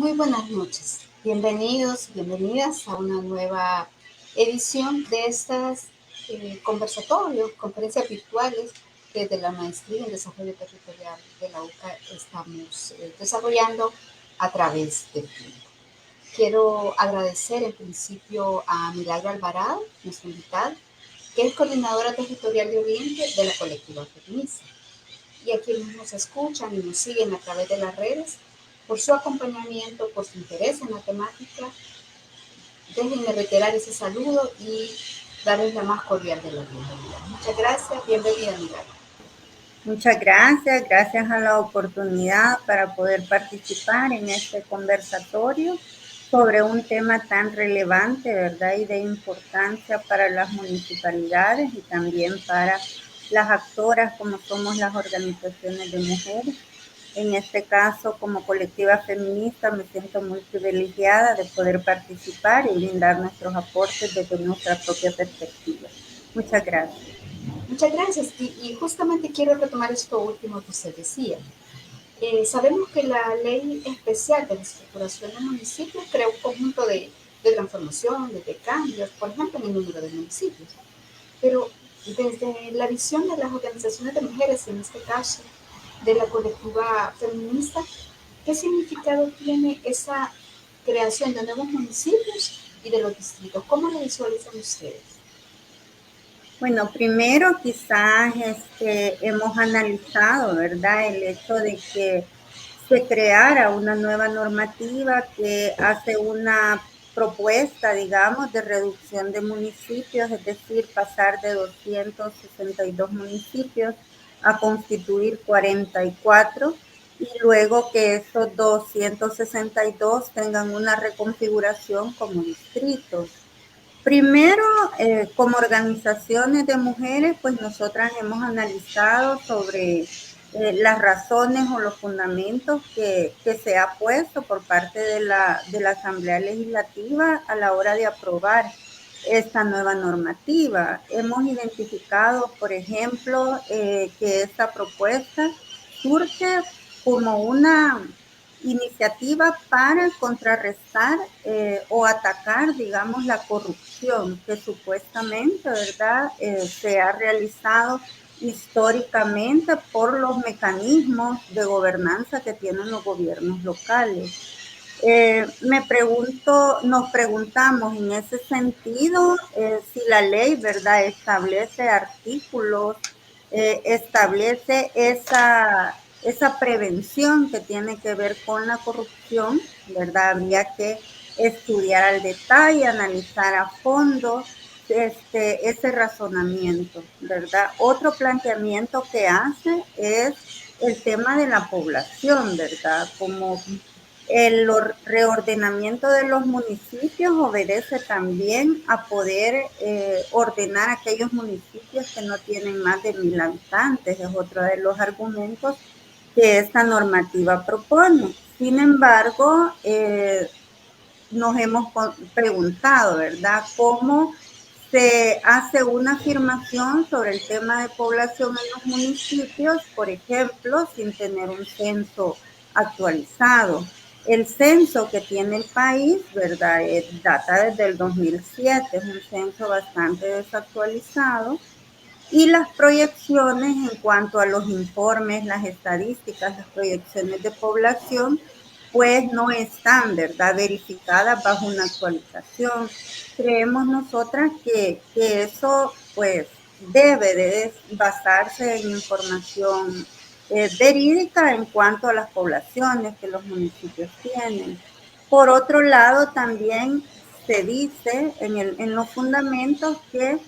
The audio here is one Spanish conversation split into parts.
Muy buenas noches. Bienvenidos, bienvenidas a una nueva edición de estas conversatorios, conferencias virtuales desde la Maestría en Desarrollo Territorial de la UCA estamos desarrollando a través del tiempo. Quiero agradecer en principio a Milagro Alvarado, nuestra invitada, que es coordinadora territorial de Oriente de la colectiva feminista, y a quienes nos escuchan y nos siguen a través de las redes por su acompañamiento, por su interés en la temática. Déjenme reiterar ese saludo y darles la más cordial de la bienvenida. Muchas gracias, bienvenida, Milagro. Muchas gracias a la oportunidad para poder participar en este conversatorio sobre un tema tan relevante, ¿verdad? Y de importancia para las municipalidades y también para las actoras como somos las organizaciones de mujeres. En este caso, como colectiva feminista, me siento muy privilegiada de poder participar y brindar nuestros aportes desde nuestra propia perspectiva. Muchas gracias. Muchas gracias. Y justamente quiero retomar esto último que usted decía. Sabemos que la Ley Especial de la Estructuración de Municipios crea un conjunto de transformaciones, de cambios, por ejemplo, en el número de municipios. Pero desde la visión de las organizaciones de mujeres, en este caso de la colectiva feminista, ¿qué significado tiene esa creación de nuevos municipios y de los distritos? ¿Cómo lo visualizan ustedes? Bueno, primero quizás hemos analizado, ¿verdad?, el hecho de que se creara una nueva normativa que hace una propuesta, digamos, de reducción de municipios, es decir, pasar de 262 municipios a constituir 44 y luego que esos 262 tengan una reconfiguración como distritos. Primero, como organizaciones de mujeres, pues nosotras hemos analizado sobre las razones o los fundamentos que se ha puesto por parte de la Asamblea Legislativa a la hora de aprobar esta nueva normativa. Hemos identificado, por ejemplo, que esta propuesta surge como una iniciativa para contrarrestar o atacar, digamos, la corrupción que supuestamente, ¿verdad?, se ha realizado históricamente por los mecanismos de gobernanza que tienen los gobiernos locales. Nos preguntamos en ese sentido si la ley, ¿verdad?, establece artículos, establece esa prevención que tiene que ver con la corrupción, ¿verdad? Habría que estudiar al detalle, analizar a fondo ese razonamiento, ¿verdad? Otro planteamiento que hace es el tema de la población, ¿verdad? Como el reordenamiento de los municipios obedece también a poder ordenar aquellos municipios que no tienen más de 1,000 habitantes. Es otro de los argumentos que esta normativa propone. Sin embargo, nos hemos preguntado, ¿verdad?, cómo se hace una afirmación sobre el tema de población en los municipios, por ejemplo, sin tener un censo actualizado. El censo que tiene el país, ¿verdad?, data desde el 2007, es un censo bastante desactualizado, y las proyecciones en cuanto a los informes, las estadísticas, las proyecciones de población, pues no están, ¿verdad?, verificadas bajo una actualización. Creemos nosotras que eso, pues, debe de basarse en información verídica en cuanto a las poblaciones que los municipios tienen. Por otro lado, también se dice en los fundamentos que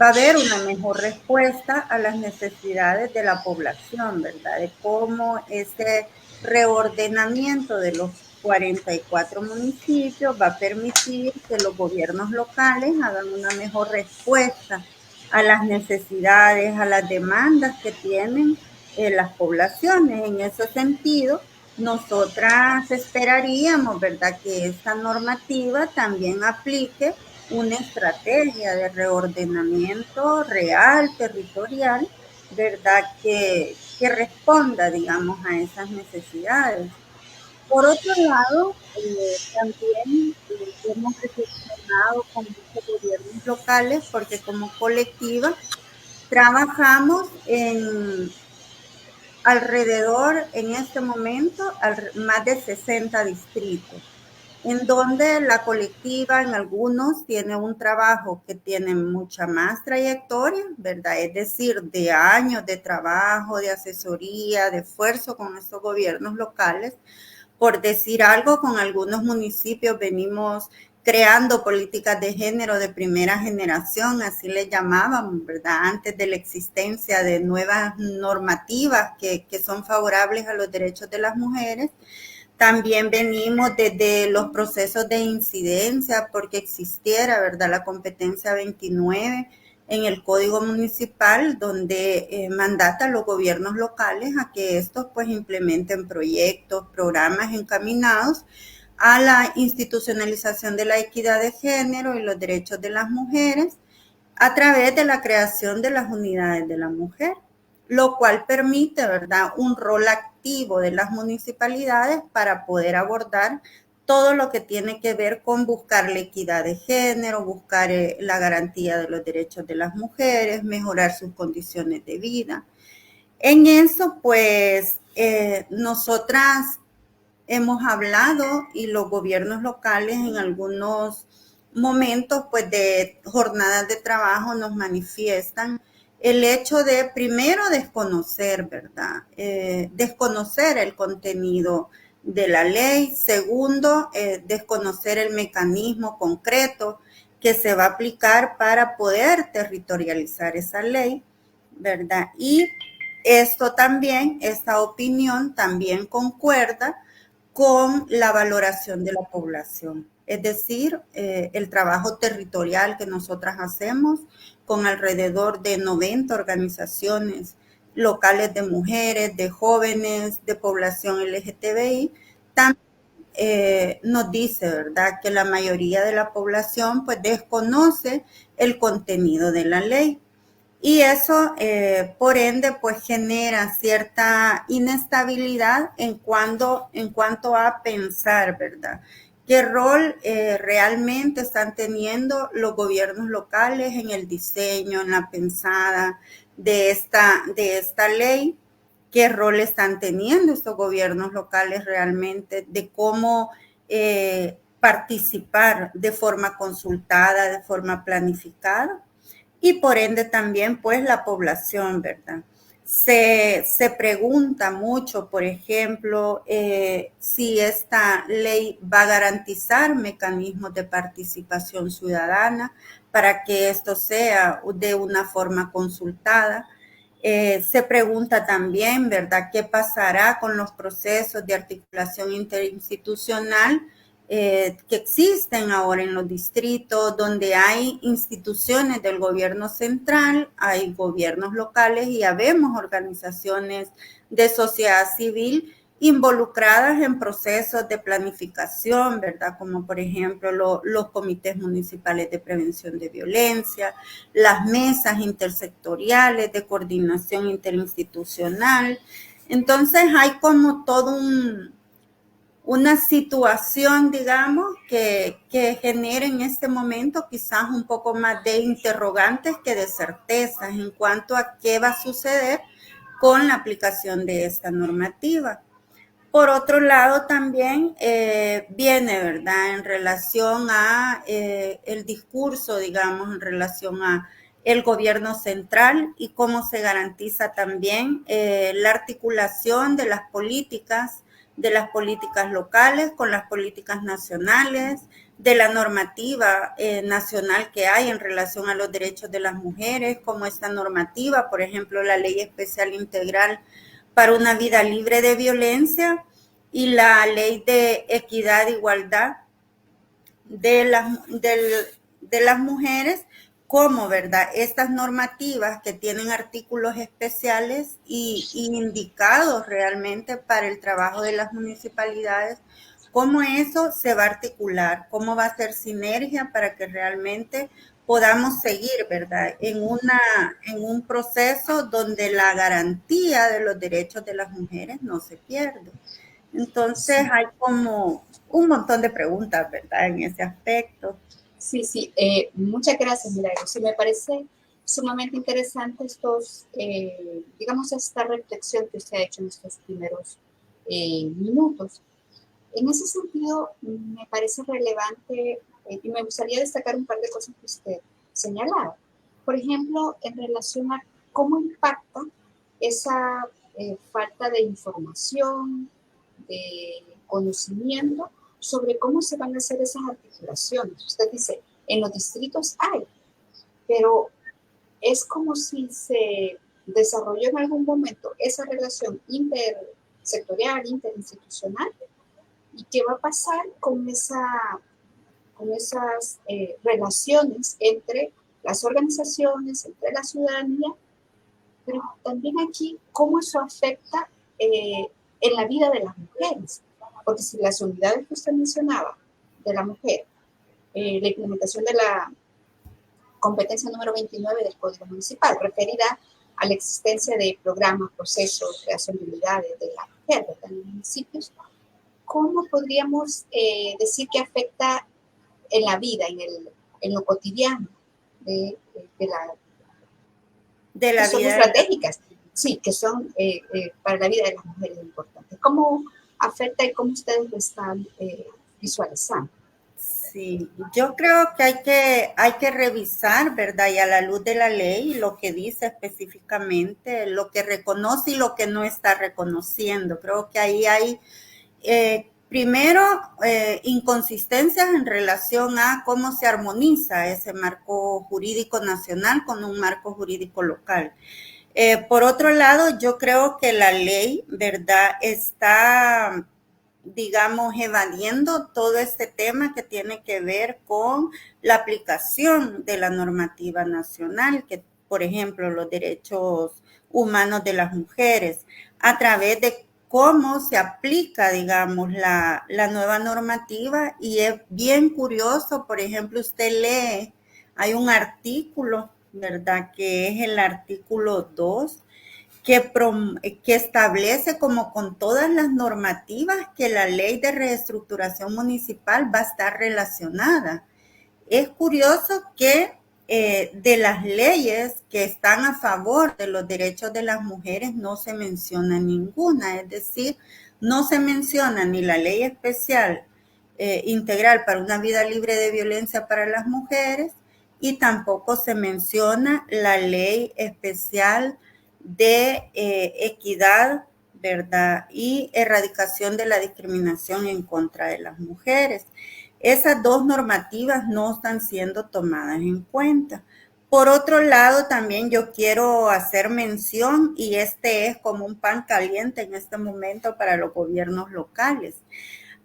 va a haber una mejor respuesta a las necesidades de la población, ¿verdad? De cómo ese reordenamiento de los 44 municipios va a permitir que los gobiernos locales hagan una mejor respuesta a las necesidades, a las demandas que tienen las poblaciones. En ese sentido, nosotras esperaríamos, ¿verdad?, que esta normativa también aplique una estrategia de reordenamiento real, territorial, ¿verdad?, que responda, digamos, a esas necesidades. Por otro lado, también hemos reflexionado con muchos gobiernos locales porque como colectiva trabajamos en alrededor, en este momento, más de 60 distritos, en donde la colectiva en algunos tiene un trabajo que tiene mucha más trayectoria, ¿verdad? Es decir, de años de trabajo, de asesoría, de esfuerzo con estos gobiernos locales. Por decir algo, con algunos municipios venimos creando políticas de género de primera generación, así le llamaban, ¿verdad? Antes de la existencia de nuevas normativas que son favorables a los derechos de las mujeres. También venimos desde los procesos de incidencia, porque existiera, ¿verdad?, la competencia 29 en el Código Municipal, donde mandata a los gobiernos locales a que estos pues implementen proyectos, programas encaminados a la institucionalización de la equidad de género y los derechos de las mujeres a través de la creación de las unidades de la mujer, lo cual permite, ¿verdad?, un rol activo de las municipalidades para poder abordar todo lo que tiene que ver con buscar la equidad de género, buscar la garantía de los derechos de las mujeres, mejorar sus condiciones de vida. En eso, pues, nosotras hemos hablado y los gobiernos locales en algunos momentos pues de jornadas de trabajo nos manifiestan el hecho de primero desconocer, ¿verdad? Desconocer el contenido de la ley. Segundo, desconocer el mecanismo concreto que se va a aplicar para poder territorializar esa ley, ¿verdad? Y esto también, esta opinión también concuerda con la valoración de la población. Es decir, el trabajo territorial que nosotras hacemos con alrededor de 90 organizaciones locales de mujeres, de jóvenes, de población LGTBI, también nos dice, ¿verdad?, que la mayoría de la población pues desconoce el contenido de la ley. Y eso, por ende, pues genera cierta inestabilidad en cuanto a pensar, ¿verdad? ¿Qué rol realmente están teniendo los gobiernos locales en el diseño, en la pensada de esta ley? ¿Qué rol están teniendo estos gobiernos locales realmente de cómo participar de forma consultada, de forma planificada? Y por ende también pues la población, ¿verdad? Se pregunta mucho, por ejemplo, si esta ley va a garantizar mecanismos de participación ciudadana para que esto sea de una forma consultada. Se pregunta también, ¿verdad?, qué pasará con los procesos de articulación interinstitucional que existen ahora en los distritos, donde hay instituciones del gobierno central, hay gobiernos locales y habemos organizaciones de sociedad civil involucradas en procesos de planificación, ¿verdad? Como por ejemplo los comités municipales de prevención de violencia, las mesas intersectoriales de coordinación interinstitucional. Entonces hay como todo una situación, digamos, que genera en este momento quizás un poco más de interrogantes que de certezas en cuanto a qué va a suceder con la aplicación de esta normativa. Por otro lado, también viene, ¿verdad?, en relación a el discurso, digamos, en relación a el gobierno central y cómo se garantiza también la articulación de las políticas locales con las políticas nacionales, de la normativa nacional que hay en relación a los derechos de las mujeres, como esta normativa, por ejemplo, la Ley Especial Integral para una vida libre de violencia y la Ley de Equidad e Igualdad de las mujeres, como, ¿verdad?, estas normativas que tienen artículos especiales y indicados realmente para el trabajo de las municipalidades, cómo eso se va a articular, cómo va a ser sinergia para que realmente podamos seguir, ¿verdad?, en un proceso donde la garantía de los derechos de las mujeres no se pierde. Entonces Sí, hay como un montón de preguntas, ¿verdad? En ese aspecto. sí, muchas gracias, Milagros. Sí, me parece sumamente interesante estos, digamos, esta reflexión que usted ha hecho en estos primeros minutos. En ese sentido, me parece relevante y me gustaría destacar un par de cosas que usted señalaba. Por ejemplo, en relación a cómo impacta esa falta de información, de conocimiento sobre cómo se van a hacer esas articulaciones. Usted dice, en los distritos hay, pero es como si se desarrolló en algún momento esa relación intersectorial, interinstitucional, y qué va a pasar con esas relaciones entre las organizaciones, entre la ciudadanía, pero también aquí cómo eso afecta en la vida de las mujeres. Porque si las unidades que usted mencionaba de la mujer, la implementación de la competencia número 29 del Código Municipal, referida a la existencia de programas, procesos, creación de unidades de la mujer, ¿verdad? En los municipios, ¿cómo podríamos decir que afecta en la vida, en lo cotidiano de la, De que la son vida de la... estratégicas, sí, que son para la vida de las mujeres importantes? ¿Cómo afecta y cómo ustedes lo están visualizando? Sí, yo creo que hay que revisar, ¿verdad? Y a la luz de la ley, lo que dice específicamente, lo que reconoce y lo que no está reconociendo. Creo que ahí hay, primero, inconsistencias en relación a cómo se armoniza ese marco jurídico nacional con un marco jurídico local. Por otro lado, yo creo que la ley, ¿verdad?, está, digamos, evadiendo todo este tema que tiene que ver con la aplicación de la normativa nacional, que, por ejemplo, los derechos humanos de las mujeres, a través de cómo se aplica, digamos, la nueva normativa. Y es bien curioso, por ejemplo, usted lee, hay un artículo, ¿verdad?, que es el artículo 2, que establece como con todas las normativas que la ley de reestructuración municipal va a estar relacionada. Es curioso que de las leyes que están a favor de los derechos de las mujeres no se menciona ninguna, es decir, no se menciona ni la ley especial integral para una vida libre de violencia para las mujeres, y tampoco se menciona la ley especial de equidad, ¿verdad?, y erradicación de la discriminación en contra de las mujeres. Esas dos normativas no están siendo tomadas en cuenta. Por otro lado, también yo quiero hacer mención, y este es como un pan caliente en este momento para los gobiernos locales.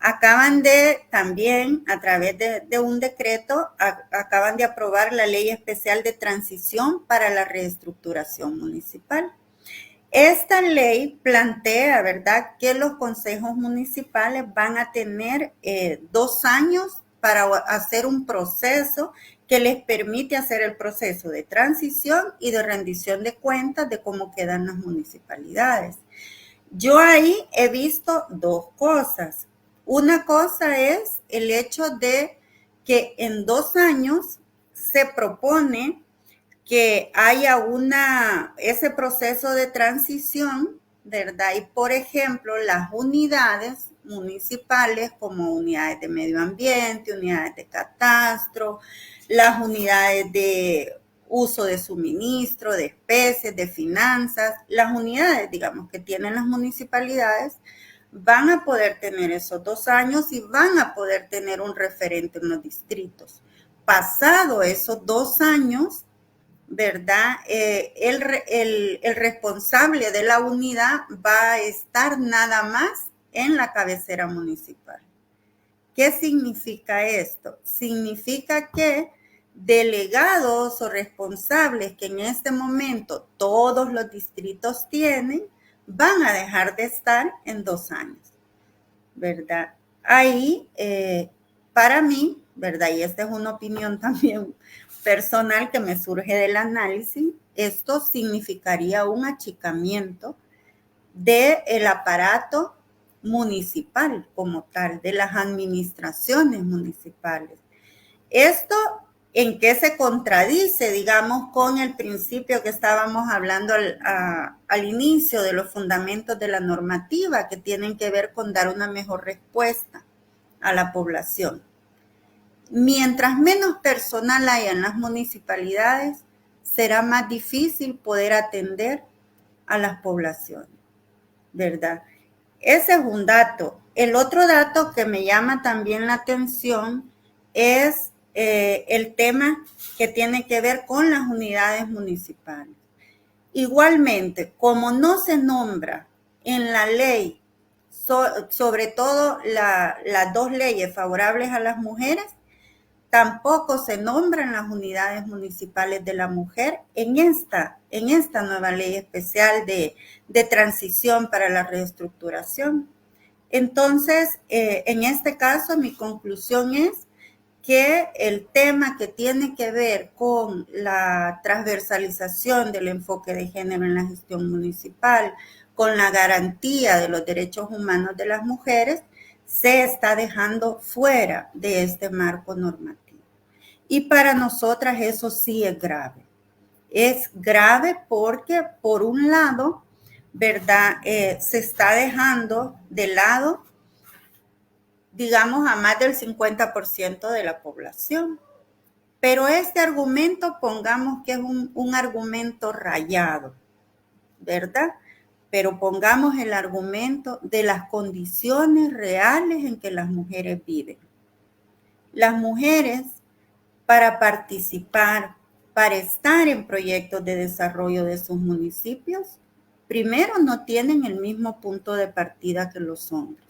Acaban de también, a través de un decreto, acaban de aprobar la Ley Especial de Transición para la Reestructuración Municipal. Esta ley plantea, ¿verdad?, que los consejos municipales van a tener 2 años para hacer un proceso que les permite hacer el proceso de transición y de rendición de cuentas de cómo quedan las municipalidades. Yo ahí he visto dos cosas. Una cosa es el hecho de que en 2 años se propone que haya ese proceso de transición, ¿verdad? Y, por ejemplo, las unidades municipales como unidades de medio ambiente, unidades de catastro, las unidades de uso de suministro, de especies, de finanzas, las unidades, digamos, que tienen las municipalidades, van a poder tener esos 2 años y van a poder tener un referente en los distritos. Pasado esos 2 años, ¿verdad? El responsable de la unidad va a estar nada más en la cabecera municipal. ¿Qué significa esto? Significa que delegados o responsables que en este momento todos los distritos tienen, van a dejar de estar en 2 años, ¿verdad? Ahí, para mí, ¿verdad? Y esta es una opinión también personal que me surge del análisis, esto significaría un achicamiento del aparato municipal como tal, de las administraciones municipales. Esto, ¿en qué se contradice, digamos, con el principio que estábamos hablando al inicio de los fundamentos de la normativa, que tienen que ver con dar una mejor respuesta a la población? Mientras menos personal haya en las municipalidades, será más difícil poder atender a las poblaciones, ¿verdad? Ese es un dato. El otro dato que me llama también la atención es el tema que tiene que ver con las unidades municipales. Igualmente, como no se nombra en la ley, sobre todo las dos leyes favorables a las mujeres, tampoco se nombran las unidades municipales de la mujer en esta nueva ley especial de transición para la reestructuración. Entonces, en este caso, mi conclusión es que el tema que tiene que ver con la transversalización del enfoque de género en la gestión municipal, con la garantía de los derechos humanos de las mujeres, se está dejando fuera de este marco normativo. Y para nosotras eso sí es grave. Es grave porque, por un lado, ¿verdad? Se está dejando de lado, digamos, a más del 50% de la población. Pero este argumento, pongamos que es un argumento rayado, ¿verdad? Pero pongamos el argumento de las condiciones reales en que las mujeres viven. Las mujeres, para participar, para estar en proyectos de desarrollo de sus municipios, primero no tienen el mismo punto de partida que los hombres.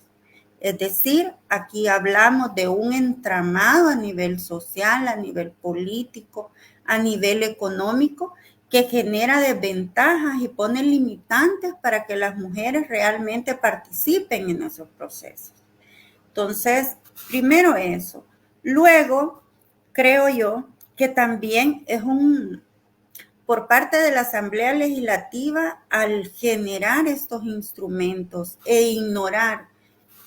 Es decir, aquí hablamos de un entramado a nivel social, a nivel político, a nivel económico, que genera desventajas y pone limitantes para que las mujeres realmente participen en esos procesos. Entonces, primero eso. Luego, creo yo que también es por parte de la Asamblea Legislativa, al generar estos instrumentos e ignorar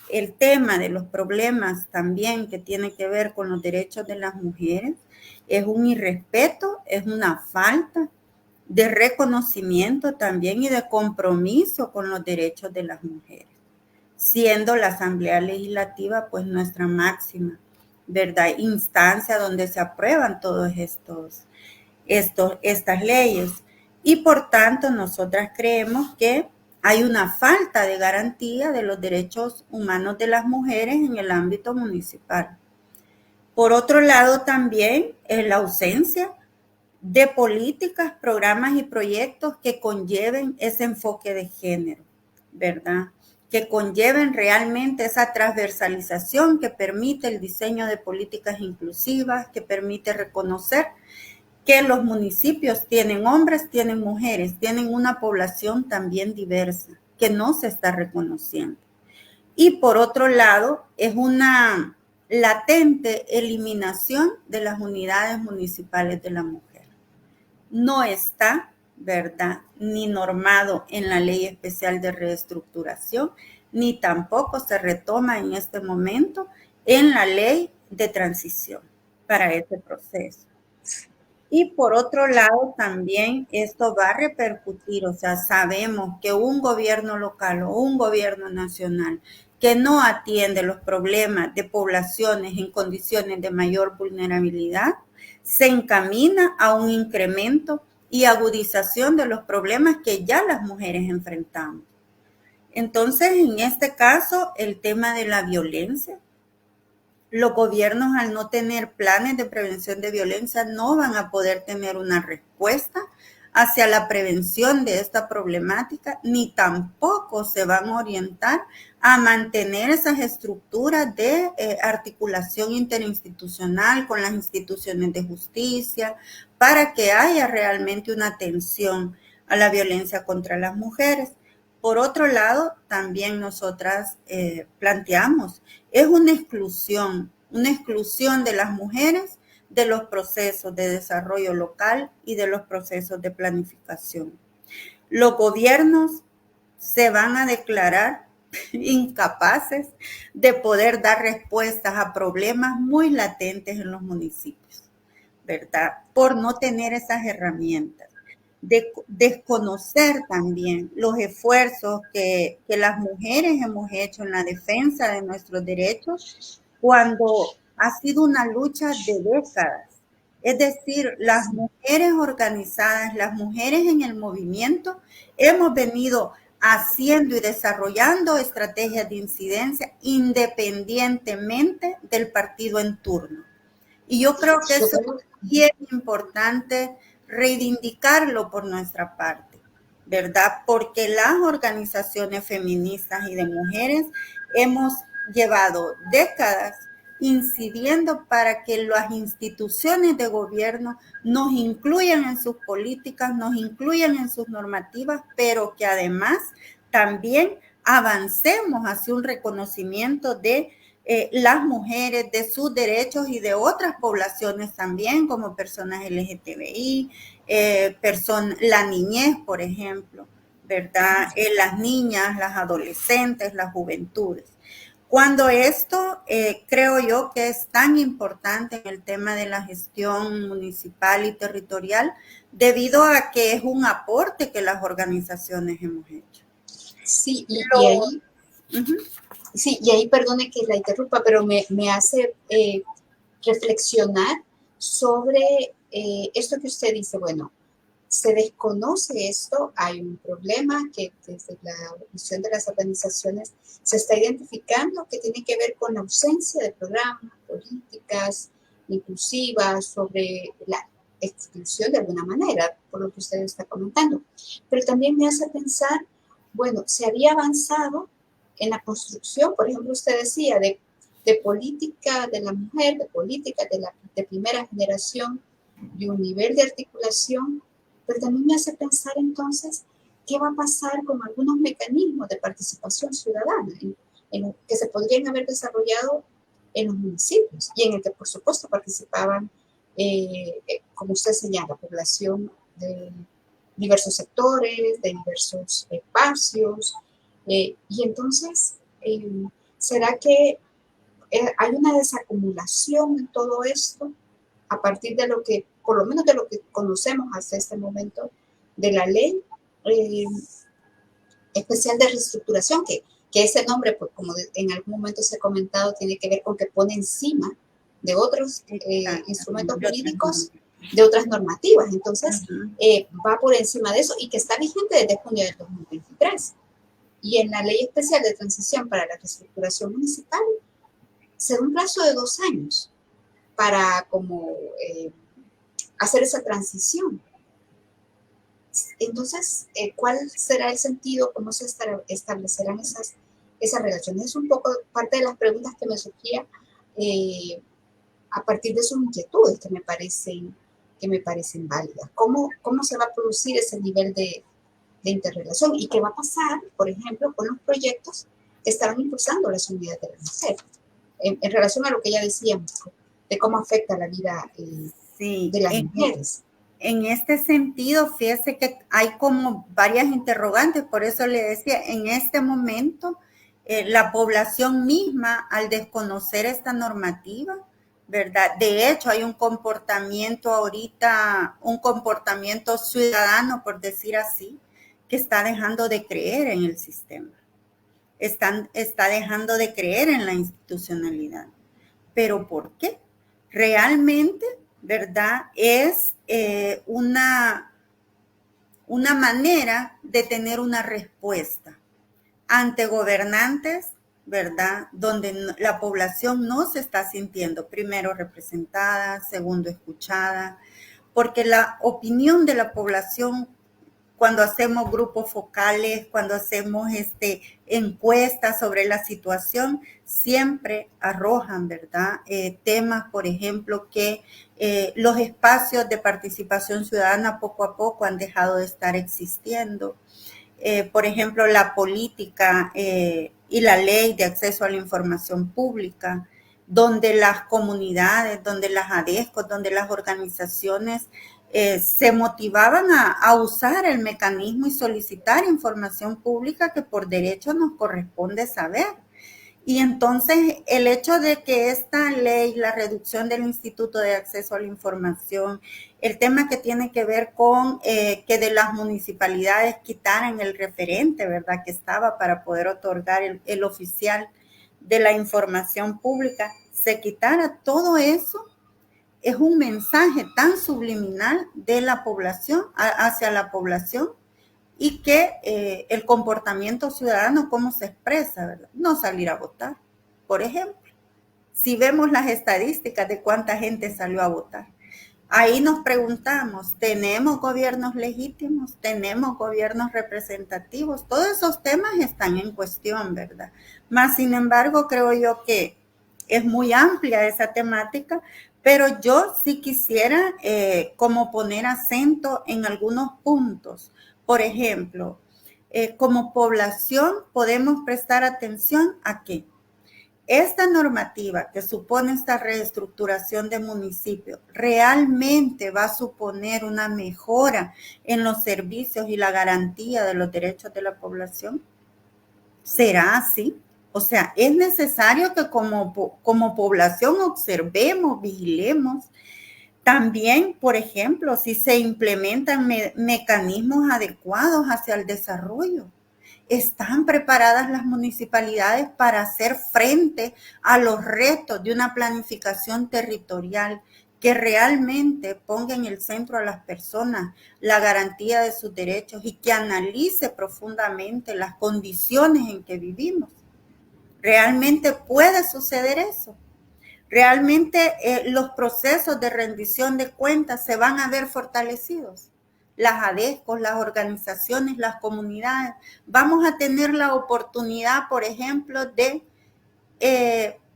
el tema de los problemas también que tiene que ver con los derechos de las mujeres, es un irrespeto, es una falta de reconocimiento también y de compromiso con los derechos de las mujeres, siendo la Asamblea Legislativa pues nuestra máxima, ¿verdad?, instancia donde se aprueban todos estas leyes. Y por tanto, nosotras creemos que hay una falta de garantía de los derechos humanos de las mujeres en el ámbito municipal. Por otro lado, también es la ausencia de políticas, programas y proyectos que conlleven ese enfoque de género, ¿verdad?, que conlleven realmente esa transversalización que permite el diseño de políticas inclusivas, que permite reconocer que los municipios tienen hombres, tienen mujeres, tienen una población también diversa, que no se está reconociendo. Y por otro lado, es una latente eliminación de las unidades municipales de la mujer. No está, ¿verdad?, ni normado en la Ley Especial de Reestructuración, ni tampoco se retoma en este momento en la Ley de Transición para este proceso. Y por otro lado, también esto va a repercutir, o sea, sabemos que un gobierno local o un gobierno nacional que no atiende los problemas de poblaciones en condiciones de mayor vulnerabilidad, se encamina a un incremento y agudización de los problemas que ya las mujeres enfrentamos. Entonces, en este caso, el tema de la violencia, los gobiernos, al no tener planes de prevención de violencia, no van a poder tener una respuesta hacia la prevención de esta problemática, ni tampoco se van a orientar a mantener esas estructuras de articulación interinstitucional con las instituciones de justicia para que haya realmente una atención a la violencia contra las mujeres. Por otro lado, también nosotras planteamos, es una exclusión de las mujeres de los procesos de desarrollo local y de los procesos de planificación. Los gobiernos se van a declarar incapaces de poder dar respuestas a problemas muy latentes en los municipios, ¿verdad? Por no tener esas herramientas. De desconocer también los esfuerzos que las mujeres hemos hecho en la defensa de nuestros derechos cuando ha sido una lucha de décadas. Es decir, las mujeres organizadas, las mujeres en el movimiento, hemos venido haciendo y desarrollando estrategias de incidencia independientemente del partido en turno. Y yo creo que eso es bien importante reivindicarlo por nuestra parte, ¿verdad? Porque las organizaciones feministas y de mujeres hemos llevado décadas incidiendo para que las instituciones de gobierno nos incluyan en sus políticas, nos incluyan en sus normativas, pero que además también avancemos hacia un reconocimiento de las mujeres, de sus derechos y de otras poblaciones también, como personas LGTBI, la niñez, por ejemplo, ¿verdad? Las niñas, las adolescentes, las juventudes. Cuando esto creo yo que es tan importante en el tema de la gestión municipal y territorial, debido a que es un aporte que las organizaciones hemos hecho. Sí, y ahí, sí, y ahí perdone que la interrumpa, pero me hace reflexionar sobre esto que usted dice. Bueno, se desconoce esto, hay un problema que desde la visión de las organizaciones se está identificando que tiene que ver con la ausencia de programas, políticas inclusivas sobre la exclusión de alguna manera, por lo que usted está comentando. Pero también me hace pensar, bueno, se había avanzado en la construcción, por ejemplo, usted decía, de política de la mujer, de política de primera generación, de un nivel de articulación, pero también me hace pensar entonces qué va a pasar con algunos mecanismos de participación ciudadana que se podrían haber desarrollado en los municipios y en el que por supuesto participaban, como usted señala, población de diversos sectores, de diversos espacios, y entonces, ¿será que hay una desacumulación en todo esto a partir de lo que, por lo menos de lo que conocemos hasta este momento, de la ley especial de reestructuración, que ese nombre, pues como en algún momento se ha comentado, tiene que ver con que pone encima de otros instrumentos jurídicos, de otras normativas. Entonces, va por encima de eso y que está vigente desde junio del 2023. Y en la Ley Especial de Transición para la Reestructuración Municipal se da un plazo de 2 años para como hacer esa transición. Entonces, ¿cuál será el sentido? ¿Cómo se establecerán esas relaciones? Es un poco parte de las preguntas que me surgía a partir de sus inquietudes que me parecen válidas. ¿Cómo se va a producir ese nivel de interrelación? ¿Y qué va a pasar, por ejemplo, con los proyectos que estaban impulsando las unidades de la mujer? En relación a lo que ella decía, de cómo afecta la vida de las mujeres. En este sentido, fíjese que hay como varias interrogantes, por eso le decía, en este momento, la población misma, al desconocer esta normativa, ¿verdad? De hecho, hay un comportamiento ahorita, un comportamiento ciudadano, por decir así, que está dejando de creer en el sistema. Está dejando de creer en la institucionalidad. ¿Pero por qué? Realmente, ¿verdad? Es una manera de tener una respuesta ante gobernantes, ¿verdad? Donde la población no se está sintiendo, primero, representada, segundo, escuchada, porque la opinión de la población, cuando hacemos grupos focales, cuando hacemos encuestas sobre la situación, siempre arrojan, ¿verdad? Temas, por ejemplo, que los espacios de participación ciudadana poco a poco han dejado de estar existiendo. Por ejemplo, la política y la ley de acceso a la información pública, donde las comunidades, donde las ADESCO, donde las organizaciones se motivaban a usar el mecanismo y solicitar información pública que por derecho nos corresponde saber. Y entonces el hecho de que esta ley, la reducción del Instituto de Acceso a la Información, el tema que tiene que ver con que de las municipalidades quitaran el referente, ¿verdad?, que estaba para poder otorgar el oficial de la información pública, se quitara todo eso, es un mensaje tan subliminal de la población hacia la población y que el comportamiento ciudadano, ¿cómo se expresa? ¿Verdad? No salir a votar, por ejemplo. Si vemos las estadísticas de cuánta gente salió a votar, ahí nos preguntamos, ¿tenemos gobiernos legítimos? ¿Tenemos gobiernos representativos? Todos esos temas están en cuestión, ¿verdad? Más sin embargo, creo yo que es muy amplia esa temática, pero yo sí quisiera como poner acento en algunos puntos. Por ejemplo, como población podemos prestar atención a que esta normativa que supone esta reestructuración de municipios realmente va a suponer una mejora en los servicios y la garantía de los derechos de la población. ¿Será así? O sea, es necesario que como población observemos, vigilemos. También, por ejemplo, si se implementan mecanismos adecuados hacia el desarrollo. ¿Están preparadas las municipalidades para hacer frente a los retos de una planificación territorial que realmente ponga en el centro a las personas la garantía de sus derechos y que analice profundamente las condiciones en que vivimos? ¿Realmente puede suceder eso? ¿Realmente los procesos de rendición de cuentas se van a ver fortalecidos? Las ADESCOs, las organizaciones, las comunidades, vamos a tener la oportunidad, por ejemplo, de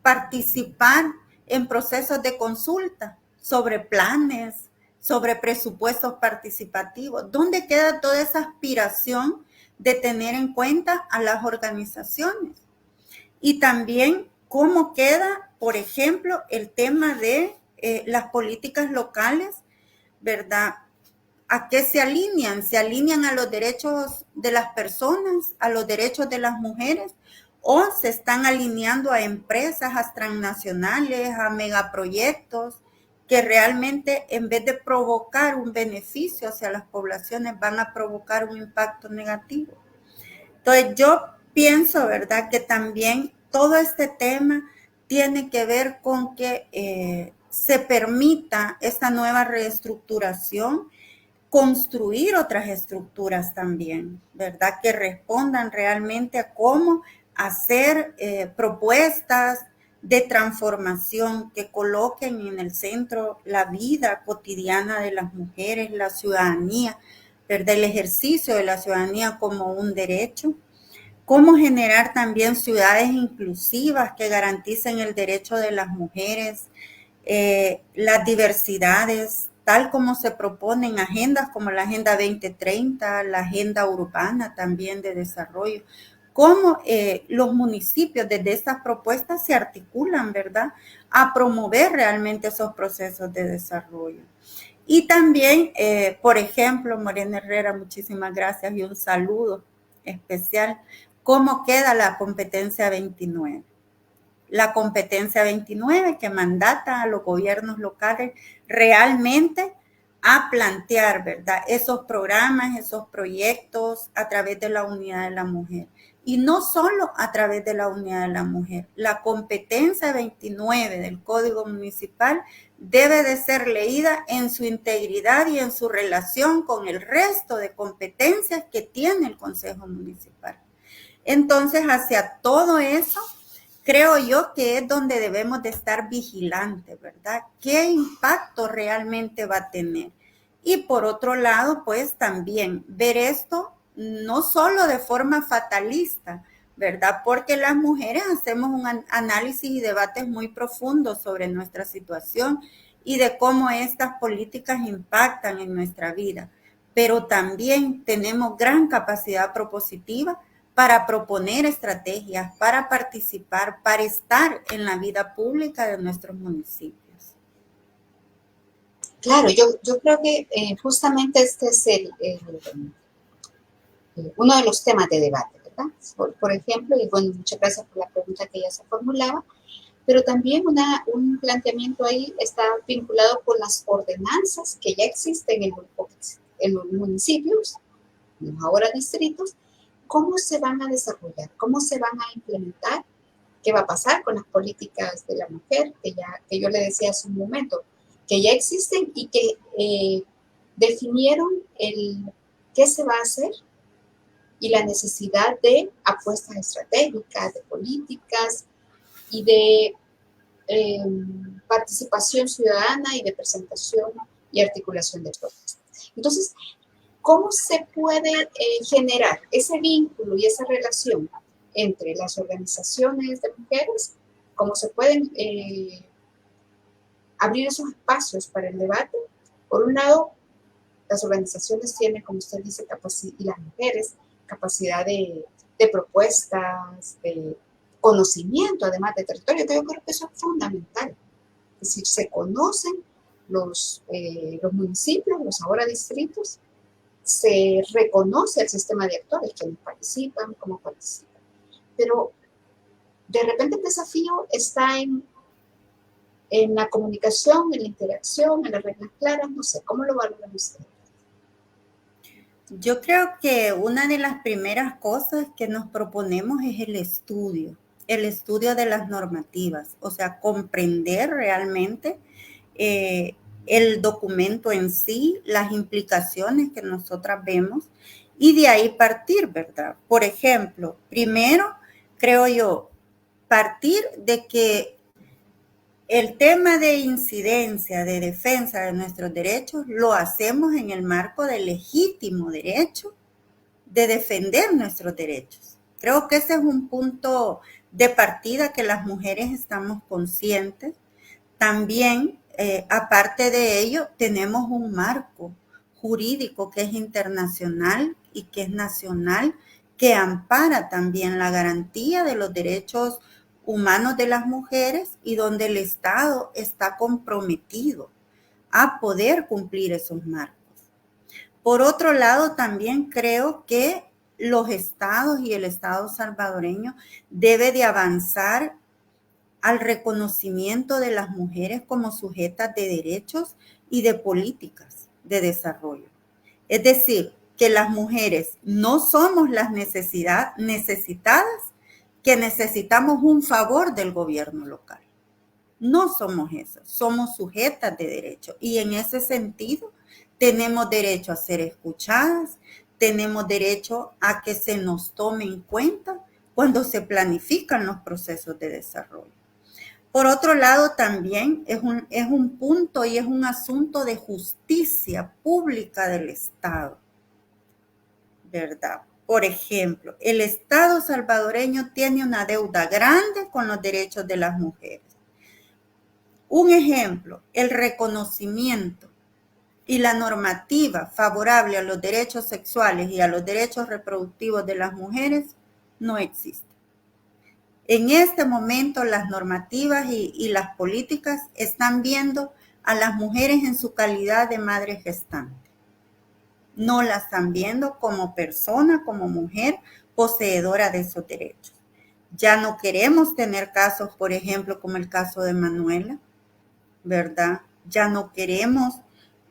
participar en procesos de consulta sobre planes, sobre presupuestos participativos. ¿Dónde queda toda esa aspiración de tener en cuenta a las organizaciones? Y también cómo queda, por ejemplo, el tema de las políticas locales, ¿verdad? ¿A qué se alinean? ¿Se alinean a los derechos de las personas, a los derechos de las mujeres? ¿O se están alineando a empresas, a transnacionales, a megaproyectos que realmente en vez de provocar un beneficio hacia las poblaciones van a provocar un impacto negativo? Entonces yo pienso, ¿verdad?, que también todo este tema tiene que ver con que se permita esta nueva reestructuración, construir otras estructuras también, ¿verdad?, que respondan realmente a cómo hacer propuestas de transformación que coloquen en el centro la vida cotidiana de las mujeres, la ciudadanía, ¿verdad?, el ejercicio de la ciudadanía como un derecho. Cómo generar también ciudades inclusivas que garanticen el derecho de las mujeres, las diversidades, tal como se proponen agendas como la Agenda 2030, la Agenda Urbana también de Desarrollo. Cómo los municipios desde estas propuestas se articulan, ¿verdad?, a promover realmente esos procesos de desarrollo. Y también, por ejemplo, Morena Herrera, muchísimas gracias y un saludo especial. ¿Cómo queda la competencia 29? La competencia 29 que mandata a los gobiernos locales realmente a plantear, ¿verdad?, esos programas, esos proyectos a través de la unidad de la mujer. Y no solo a través de la unidad de la mujer. La competencia 29 del Código Municipal debe de ser leída en su integridad y en su relación con el resto de competencias que tiene el Consejo Municipal. Entonces, hacia todo eso, creo yo que es donde debemos de estar vigilantes, ¿verdad? ¿Qué impacto realmente va a tener? Y por otro lado, pues también ver esto no solo de forma fatalista, ¿verdad? Porque las mujeres hacemos un análisis y debates muy profundos sobre nuestra situación y de cómo estas políticas impactan en nuestra vida. Pero también tenemos gran capacidad propositiva para proponer estrategias, para participar, para estar en la vida pública de nuestros municipios. Claro, yo creo que justamente este es uno de los temas de debate, ¿verdad? Por ejemplo, y bueno, muchas gracias por la pregunta que ella se formulaba, pero también un planteamiento ahí está vinculado con las ordenanzas que ya existen en los municipios, en los ahora distritos, cómo se van a desarrollar, cómo se van a implementar, qué va a pasar con las políticas de la mujer, que yo le decía hace un momento, que ya existen y que definieron qué se va a hacer y la necesidad de apuestas estratégicas, de políticas y de eh, participación ciudadana y de presentación y articulación de propuestas. Entonces, ¿cómo se puede generar ese vínculo y esa relación entre las organizaciones de mujeres? ¿Cómo se pueden abrir esos espacios para el debate? Por un lado, las organizaciones tienen, como usted dice, y las mujeres, capacidad de propuestas, de conocimiento, además de territorio, que yo creo que eso es fundamental. Es decir, se conocen los municipios, los ahora distritos, se reconoce el sistema de actores, quienes participan, cómo participan. Pero de repente el desafío está en la comunicación, en la interacción, en las reglas claras, no sé, ¿cómo lo valoran ustedes? Yo creo que una de las primeras cosas que nos proponemos es el estudio de las normativas, o sea, comprender realmente eh, el documento en sí, las implicaciones que nosotras vemos y de ahí partir, ¿verdad? Por ejemplo, primero, creo yo, partir de que el tema de incidencia, de defensa de nuestros derechos, lo hacemos en el marco del legítimo derecho de defender nuestros derechos. Creo que ese es un punto de partida que las mujeres estamos conscientes. También, aparte de ello, tenemos un marco jurídico que es internacional y que es nacional, que ampara también la garantía de los derechos humanos de las mujeres y donde el Estado está comprometido a poder cumplir esos marcos. Por otro lado, también creo que los estados y el Estado salvadoreño debe de avanzar al reconocimiento de las mujeres como sujetas de derechos y de políticas de desarrollo. Es decir, que las mujeres no somos las necesitadas que necesitamos un favor del gobierno local. No somos eso, somos sujetas de derecho y en ese sentido tenemos derecho a ser escuchadas, tenemos derecho a que se nos tome en cuenta cuando se planifican los procesos de desarrollo. Por otro lado, también es un punto y es un asunto de justicia pública del Estado, ¿verdad? Por ejemplo, el Estado salvadoreño tiene una deuda grande con los derechos de las mujeres. Un ejemplo, el reconocimiento y la normativa favorable a los derechos sexuales y a los derechos reproductivos de las mujeres no existe. En este momento las normativas y las políticas están viendo a las mujeres en su calidad de madre gestante. No la están viendo como persona, como mujer poseedora de esos derechos. Ya no queremos tener casos, por ejemplo, como el caso de Manuela, ¿verdad? Ya no queremos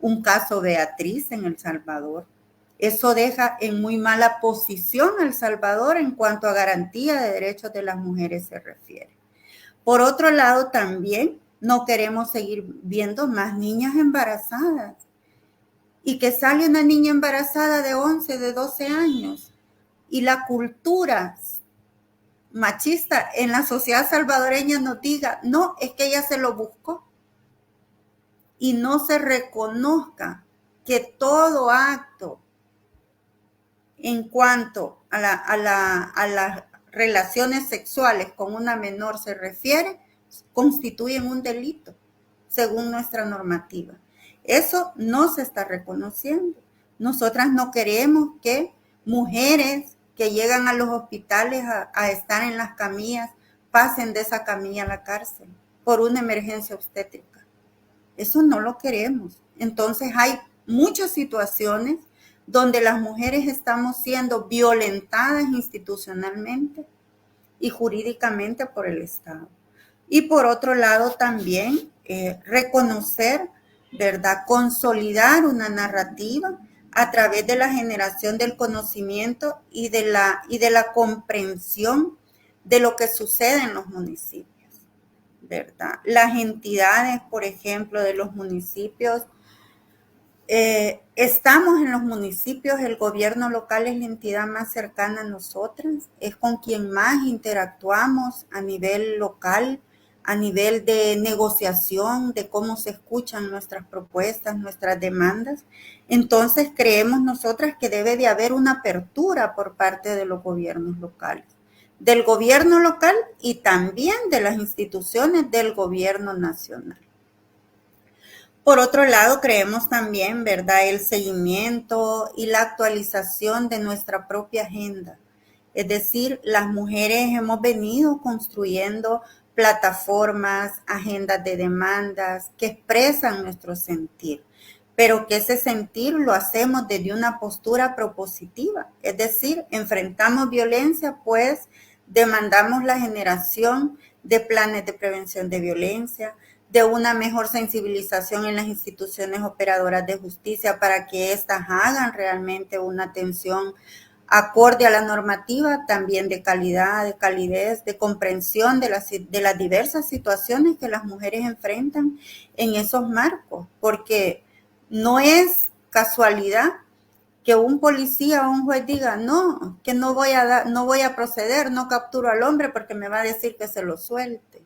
un caso Beatriz en El Salvador. Eso deja en muy mala posición a El Salvador en cuanto a garantía de derechos de las mujeres se refiere. Por otro lado, también no queremos seguir viendo más niñas embarazadas y que sale una niña embarazada de 11, de 12 años y la cultura machista en la sociedad salvadoreña nos diga, no, es que ella se lo buscó y no se reconozca que todo acto en cuanto a las relaciones sexuales con una menor se refiere, constituyen un delito, según nuestra normativa. Eso no se está reconociendo. Nosotras no queremos que mujeres que llegan a los hospitales a estar en las camillas pasen de esa camilla a la cárcel por una emergencia obstétrica. Eso no lo queremos. Entonces hay muchas situaciones donde las mujeres estamos siendo violentadas institucionalmente y jurídicamente por el Estado. Y por otro lado también reconocer, ¿verdad? Consolidar una narrativa a través de la generación del conocimiento y de la comprensión de lo que sucede en los municipios, ¿verdad? Las entidades, por ejemplo, de los municipios, estamos en los municipios, el gobierno local es la entidad más cercana a nosotras, es con quien más interactuamos a nivel local, a nivel de negociación, de cómo se escuchan nuestras propuestas, nuestras demandas. Entonces creemos nosotras que debe de haber una apertura por parte de los gobiernos locales, del gobierno local y también de las instituciones del gobierno nacional. Por otro lado, creemos también, ¿verdad?, el seguimiento y la actualización de nuestra propia agenda. Es decir, las mujeres hemos venido construyendo plataformas, agendas de demandas que expresan nuestro sentir, pero que ese sentir lo hacemos desde una postura propositiva. Es decir, enfrentamos violencia, pues demandamos la generación de planes de prevención de violencia, de una mejor sensibilización en las instituciones operadoras de justicia para que éstas hagan realmente una atención acorde a la normativa, también de calidad, de calidez, de comprensión de las diversas situaciones que las mujeres enfrentan en esos marcos, porque no es casualidad que un policía o un juez diga, no, que no voy a proceder, no capturo al hombre porque me va a decir que se lo suelte.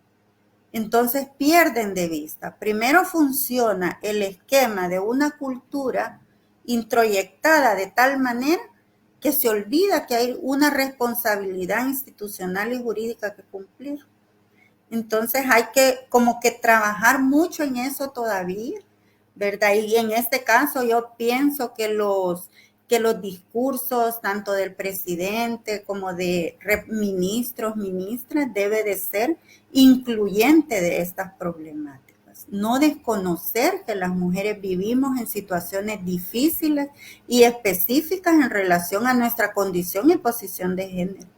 Entonces pierden de vista. Primero funciona el esquema de una cultura introyectada de tal manera que se olvida que hay una responsabilidad institucional y jurídica que cumplir. Entonces hay que como que trabajar mucho en eso todavía, ¿verdad? Y en este caso yo pienso que los discursos tanto del presidente como de ministros, ministras, debe de ser incluyente de estas problemáticas. No desconocer que las mujeres vivimos en situaciones difíciles y específicas en relación a nuestra condición y posición de género.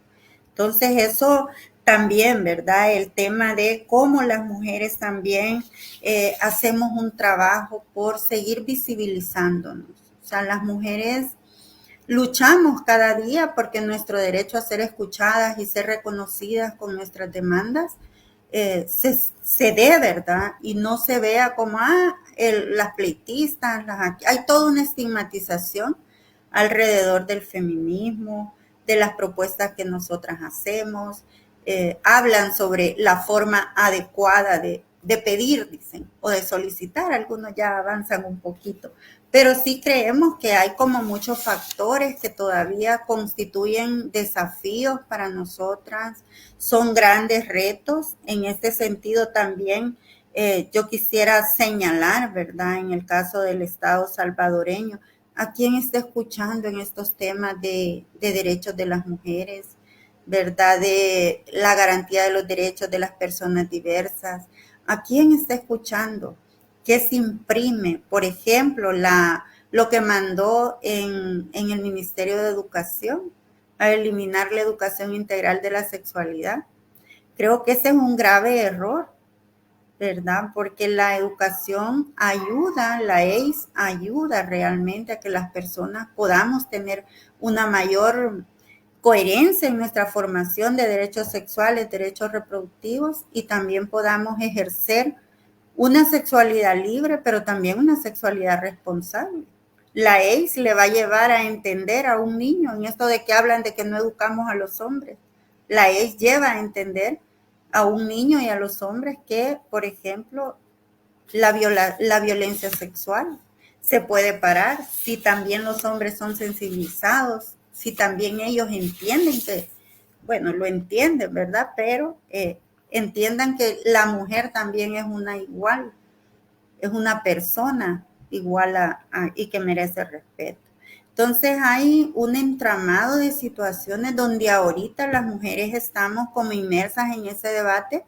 Entonces eso también, ¿verdad? El tema de cómo las mujeres también hacemos un trabajo por seguir visibilizándonos. O sea, las mujeres luchamos cada día porque nuestro derecho a ser escuchadas y ser reconocidas con nuestras demandas se dé, ¿verdad? Y no se vea como, las pleitistas, hay toda una estigmatización alrededor del feminismo, de las propuestas que nosotras hacemos, hablan sobre la forma adecuada de pedir, dicen, o de solicitar, algunos ya avanzan un poquito, pero sí creemos que hay como muchos factores que todavía constituyen desafíos para nosotras, son grandes retos. En este sentido también yo quisiera señalar, ¿verdad?, en el caso del Estado salvadoreño, a quién está escuchando en estos temas de derechos de las mujeres, ¿verdad?, de la garantía de los derechos de las personas diversas. ¿A quién está escuchando? ¿Qué se imprime? Por ejemplo, lo que mandó en el Ministerio de Educación a eliminar la educación integral de la sexualidad. Creo que ese es un grave error, ¿verdad? Porque la educación ayuda, la EIS ayuda realmente a que las personas podamos tener una mayor coherencia en nuestra formación de derechos sexuales, derechos reproductivos y también podamos ejercer una sexualidad libre, pero también una sexualidad responsable. La EIS le va a llevar a entender a un niño, en esto de que hablan de que no educamos a los hombres, la EIS lleva a entender a un niño y a los hombres que, por ejemplo, la violencia sexual se puede parar si también los hombres son sensibilizados, si también ellos entienden que, bueno, lo entienden, ¿verdad? Pero entiendan que la mujer también es una igual, es una persona igual y que merece respeto. Entonces hay un entramado de situaciones donde ahorita las mujeres estamos como inmersas en ese debate,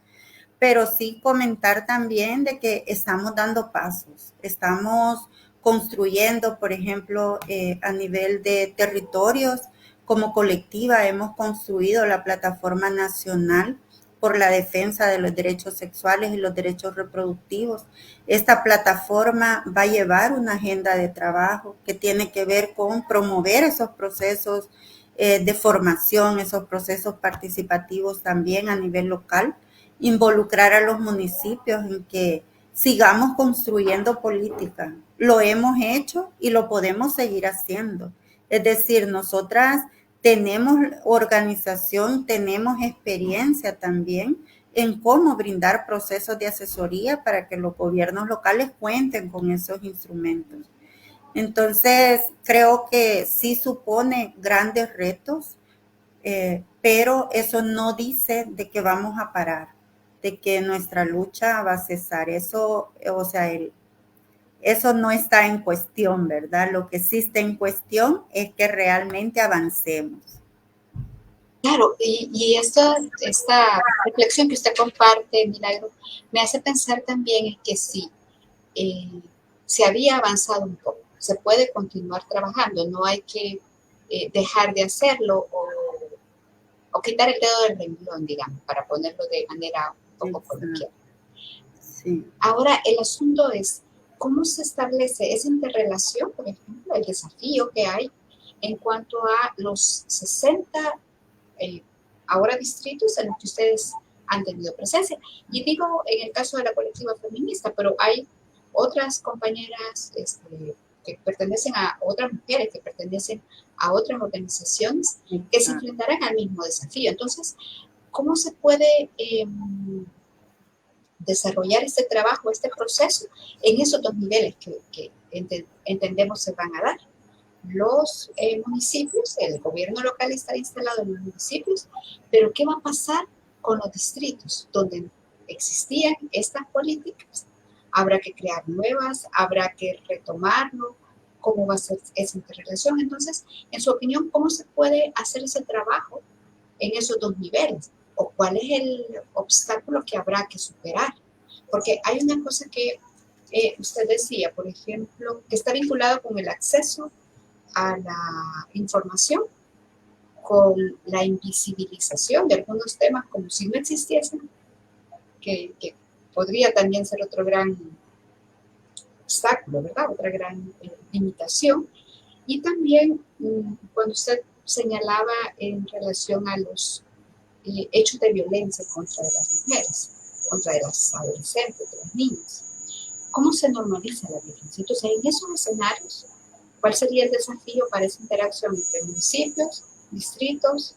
pero sí comentar también de que estamos dando pasos, estamos construyendo, por ejemplo, a nivel de territorios, como colectiva hemos construido la Plataforma Nacional por la Defensa de los Derechos Sexuales y los Derechos Reproductivos. Esta plataforma va a llevar una agenda de trabajo que tiene que ver con promover esos procesos de formación, esos procesos participativos también a nivel local, involucrar a los municipios en que sigamos construyendo política. Lo hemos hecho y lo podemos seguir haciendo. Es decir, nosotras tenemos organización, tenemos experiencia también en cómo brindar procesos de asesoría para que los gobiernos locales cuenten con esos instrumentos. Entonces, creo que sí supone grandes retos, pero eso no dice de que vamos a parar, de que nuestra lucha va a cesar. Eso, o sea, eso no está en cuestión, ¿verdad? Lo que sí está en cuestión es que realmente avancemos. Claro, y esta reflexión que usted comparte, Milagro, me hace pensar también en que sí, se había avanzado un poco, se puede continuar trabajando, no hay que dejar de hacerlo o quitar el dedo del renglón, digamos, para ponerlo de manera un poco coloquial. Sí. Ahora, el asunto es cómo se establece esa interrelación, por ejemplo, el desafío que hay en cuanto a los 60 ahora distritos en los que ustedes han tenido presencia. Y digo en el caso de la colectiva feminista, pero hay otras compañeras que pertenecen a otras mujeres, que pertenecen a otras organizaciones que se enfrentarán al mismo desafío. Entonces, ¿cómo se puede desarrollar este trabajo, este proceso en esos dos niveles que entendemos se van a dar? Los municipios, el gobierno local está instalado en los municipios, pero ¿qué va a pasar con los distritos donde existían estas políticas? Habrá que crear nuevas, habrá que retomarlo, cómo va a ser esa interrelación. Entonces, en su opinión, ¿cómo se puede hacer ese trabajo en esos dos niveles? ¿O cuál es el obstáculo que habrá que superar? Porque hay una cosa que usted decía, por ejemplo, que está vinculado con el acceso a la información, con la invisibilización de algunos temas como si no existiesen, que podría también ser otro gran obstáculo, ¿verdad? Otra gran limitación. Y también cuando usted señalaba en relación a los hechos de violencia contra las mujeres, contra las adolescentes, de los niños, ¿cómo se normaliza la violencia? Entonces, en esos escenarios, ¿cuál sería el desafío para esa interacción entre municipios, distritos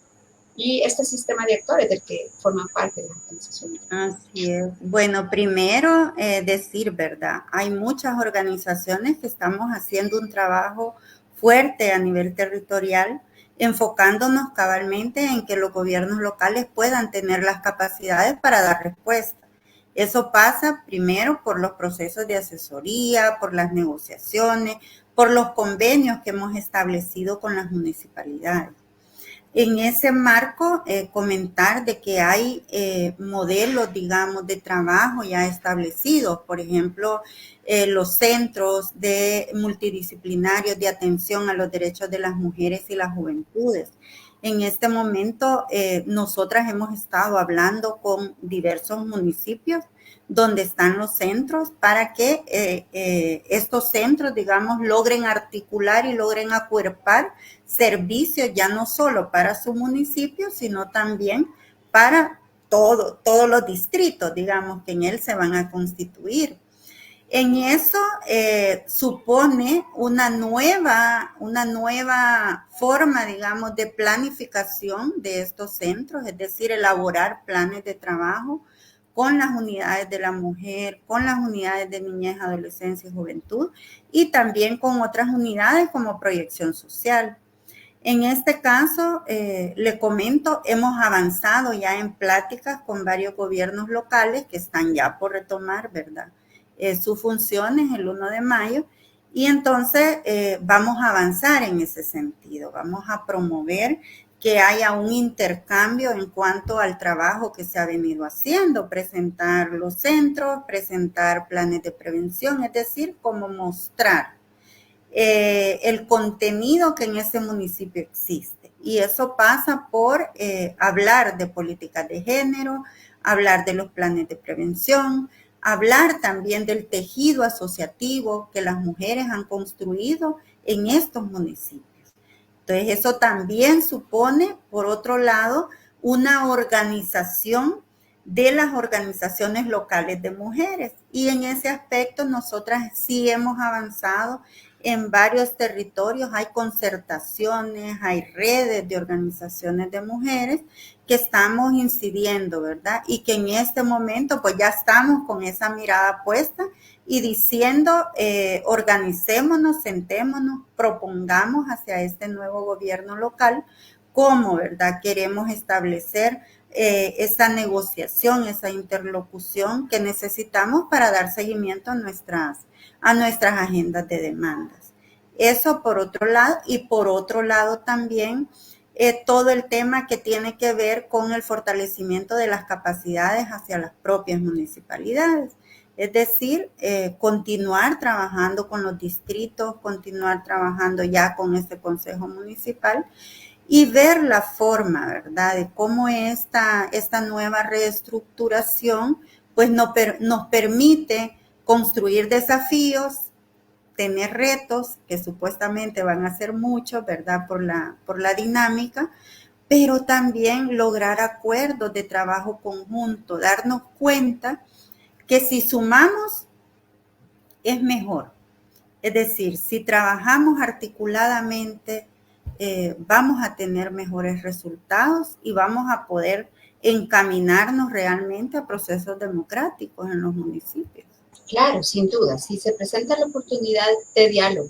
y este sistema de actores del que forman parte de las organizaciones? Así es. Bueno, primero decir, ¿verdad? Hay muchas organizaciones que estamos haciendo un trabajo fuerte a nivel territorial, enfocándonos cabalmente en que los gobiernos locales puedan tener las capacidades para dar respuesta. Eso pasa primero por los procesos de asesoría, por las negociaciones, por los convenios que hemos establecido con las municipalidades. En ese marco, comentar de que hay modelos, digamos, de trabajo ya establecidos, por ejemplo, los centros de multidisciplinarios de atención a los derechos de las mujeres y las juventudes. En este momento, nosotras hemos estado hablando con diversos municipios donde están los centros para que estos centros, digamos, logren articular y logren acuerpar servicios ya no solo para su municipio, sino también para todos los distritos, digamos, que en él se van a constituir. En eso supone una nueva forma, digamos, de planificación de estos centros, es decir, elaborar planes de trabajo con las unidades de la mujer, con las unidades de niñez, adolescencia y juventud, y también con otras unidades como proyección social. En este caso, le comento, hemos avanzado ya en pláticas con varios gobiernos locales que están ya por retomar, ¿verdad? Sus funciones el 1 de mayo y entonces vamos a avanzar en ese sentido, vamos a promover que haya un intercambio en cuanto al trabajo que se ha venido haciendo, presentar los centros, presentar planes de prevención, es decir, como mostrar el contenido que en ese municipio existe. Y eso pasa por hablar de políticas de género, hablar de los planes de prevención, hablar también del tejido asociativo que las mujeres han construido en estos municipios. Entonces, eso también supone, por otro lado, una organización de las organizaciones locales de mujeres. Y en ese aspecto nosotras sí hemos avanzado en varios territorios. Hay concertaciones, hay redes de organizaciones de mujeres que estamos incidiendo, ¿verdad? Y que en este momento pues ya estamos con esa mirada puesta y diciendo, organicémonos, sentémonos, propongamos hacia este nuevo gobierno local cómo, ¿verdad? Queremos establecer esa negociación, esa interlocución que necesitamos para dar seguimiento a nuestras agendas de demandas. Eso por otro lado, y por otro lado también todo el tema que tiene que ver con el fortalecimiento de las capacidades hacia las propias municipalidades. Es decir, continuar trabajando con los distritos, continuar trabajando ya con este consejo municipal y ver la forma, ¿verdad?, de cómo esta nueva reestructuración pues nos permite construir desafíos, tener retos que supuestamente van a ser muchos, ¿verdad?, por la dinámica, pero también lograr acuerdos de trabajo conjunto, darnos cuenta que si sumamos es mejor. Es decir, si trabajamos articuladamente, vamos a tener mejores resultados y vamos a poder encaminarnos realmente a procesos democráticos en los municipios. Claro, sin duda, si se presenta la oportunidad de diálogo,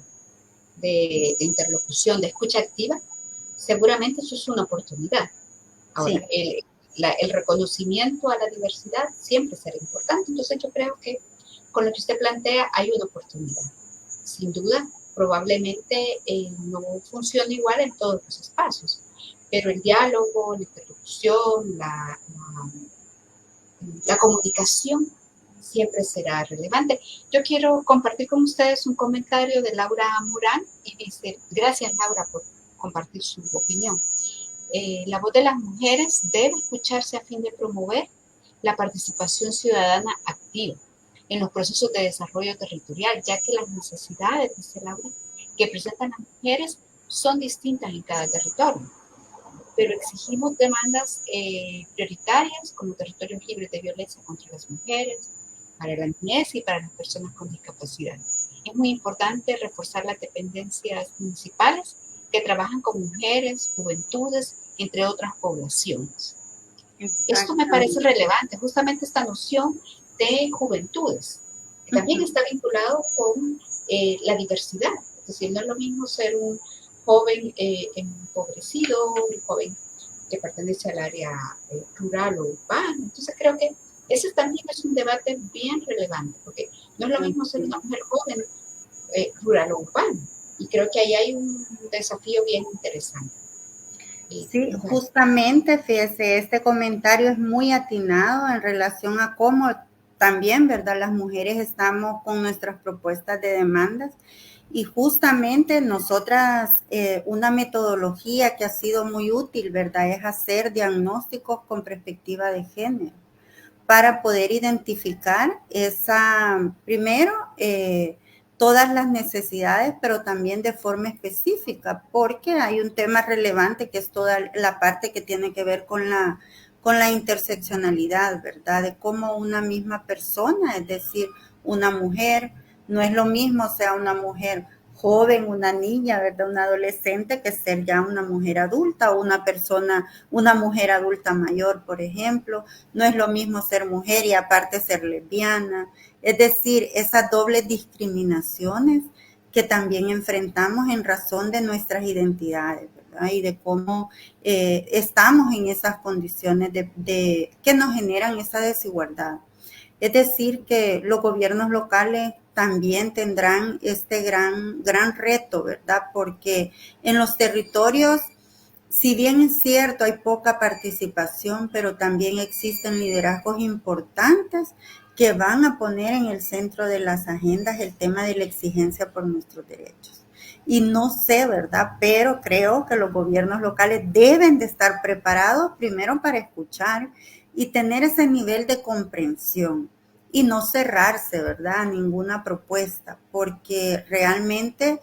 de interlocución, de escucha activa, seguramente eso es una oportunidad. Ahora, sí, el reconocimiento a la diversidad siempre será importante, entonces yo creo que con lo que usted plantea hay una oportunidad. Sin duda, probablemente no funciona igual en todos los espacios, pero el diálogo, la interlocución, la comunicación siempre será relevante. Yo quiero compartir con ustedes un comentario de Laura Morán y dice, gracias Laura por compartir su opinión. La voz de las mujeres debe escucharse a fin de promover la participación ciudadana activa en los procesos de desarrollo territorial, ya que las necesidades, dice Laura, que presentan las mujeres son distintas en cada territorio, pero exigimos demandas prioritarias como territorios libres de violencia contra las mujeres, para la niñez y para las personas con discapacidad. Es muy importante reforzar las dependencias municipales que trabajan con mujeres, juventudes, entre otras poblaciones. Esto me parece relevante, justamente esta noción de juventudes, que también está vinculado con la diversidad. Es decir, no es lo mismo ser un joven empobrecido, un joven que pertenece al área rural o urbana. Entonces creo que ese también es un debate bien relevante, porque no es lo mismo ser una mujer joven rural o urbana. Y creo que ahí hay un desafío bien interesante. Sí, justamente, fíjese, este comentario es muy atinado en relación a cómo también, ¿verdad?, las mujeres estamos con nuestras propuestas de demandas y justamente nosotras, una metodología que ha sido muy útil, ¿verdad?, es hacer diagnósticos con perspectiva de género para poder identificar primero, todas las necesidades, pero también de forma específica, porque hay un tema relevante que es toda la parte que tiene que ver con la interseccionalidad, ¿verdad? De cómo una misma persona, es decir, una mujer, no es lo mismo sea una mujer joven, una niña, ¿verdad?, una adolescente, que ser ya una mujer adulta o una mujer adulta mayor, por ejemplo. No es lo mismo ser mujer y aparte ser lesbiana. Es decir, esas dobles discriminaciones que también enfrentamos en razón de nuestras identidades, ¿verdad?, y de cómo estamos en esas condiciones que nos generan esa desigualdad. Es decir, que los gobiernos locales también tendrán este gran reto, ¿verdad? Porque en los territorios Si bien es cierto, hay poca participación, pero también existen liderazgos importantes que van a poner en el centro de las agendas el tema de la exigencia por nuestros derechos. Y no sé, ¿verdad? Pero creo que los gobiernos locales deben de estar preparados primero para escuchar y tener ese nivel de comprensión y no cerrarse, ¿verdad? A ninguna propuesta, porque realmente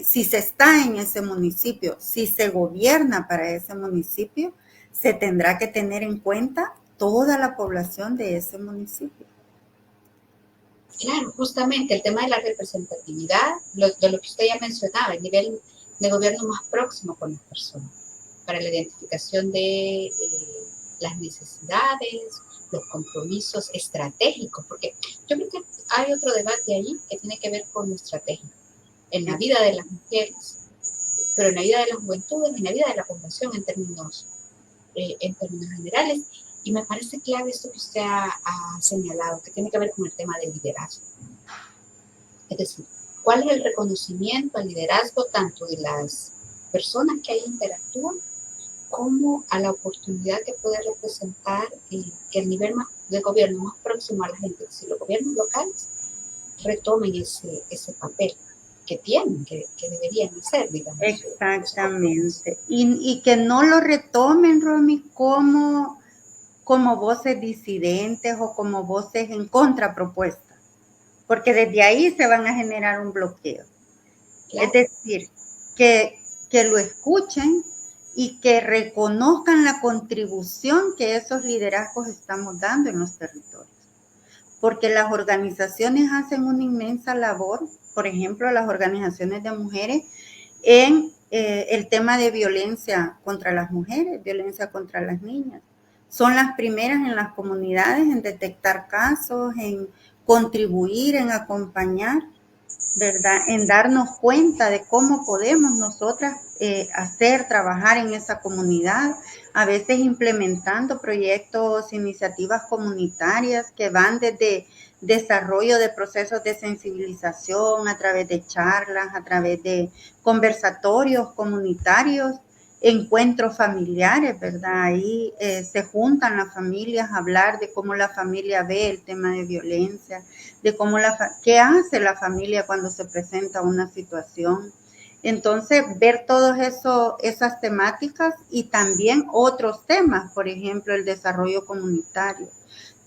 si se está en ese municipio, si se gobierna para ese municipio, se tendrá que tener en cuenta toda la población de ese municipio. Claro, justamente el tema de la representatividad, de lo que usted ya mencionaba, el nivel de gobierno más próximo con las personas, para la identificación de las necesidades, los compromisos estratégicos, porque yo creo que hay otro debate ahí que tiene que ver con lo estratégico, en la vida de las mujeres, pero en la vida de las juventudes, en la vida de la población en términos generales. Y me parece clave esto que usted ha señalado, que tiene que ver con el tema del liderazgo. Es decir, ¿cuál es el reconocimiento al liderazgo tanto de las personas que ahí interactúan como a la oportunidad que puede representar que el nivel de gobierno más próximo a la gente, si los gobiernos locales retomen ese papel que tienen, que deberían hacer, digamos. Exactamente. Y que no lo retomen, Romy, como voces disidentes o como voces en contrapropuesta, porque desde ahí se van a generar un bloqueo. Claro. Es decir, que lo escuchen y que reconozcan la contribución que esos liderazgos estamos dando en los territorios. Porque las organizaciones hacen una inmensa labor, por ejemplo, las organizaciones de mujeres, en el tema de violencia contra las mujeres, violencia contra las niñas. Son las primeras en las comunidades en detectar casos, en contribuir, en acompañar, ¿verdad? En darnos cuenta de cómo podemos nosotras trabajar en esa comunidad, a veces implementando proyectos, iniciativas comunitarias que van desde desarrollo de procesos de sensibilización a través de charlas, a través de conversatorios comunitarios, encuentros familiares, ¿verdad? Ahí se juntan las familias a hablar de cómo la familia ve el tema de violencia, de qué hace la familia cuando se presenta una situación. Entonces, ver todas esas temáticas y también otros temas, por ejemplo, el desarrollo comunitario,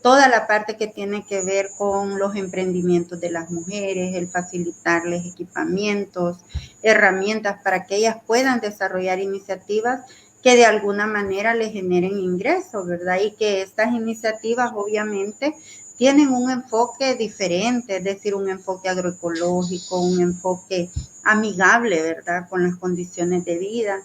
toda la parte que tiene que ver con los emprendimientos de las mujeres, el facilitarles equipamientos, herramientas para que ellas puedan desarrollar iniciativas que de alguna manera les generen ingresos, ¿verdad? Y que estas iniciativas obviamente tienen un enfoque diferente, es decir, un enfoque agroecológico, un enfoque amigable, ¿verdad? Con las condiciones de vida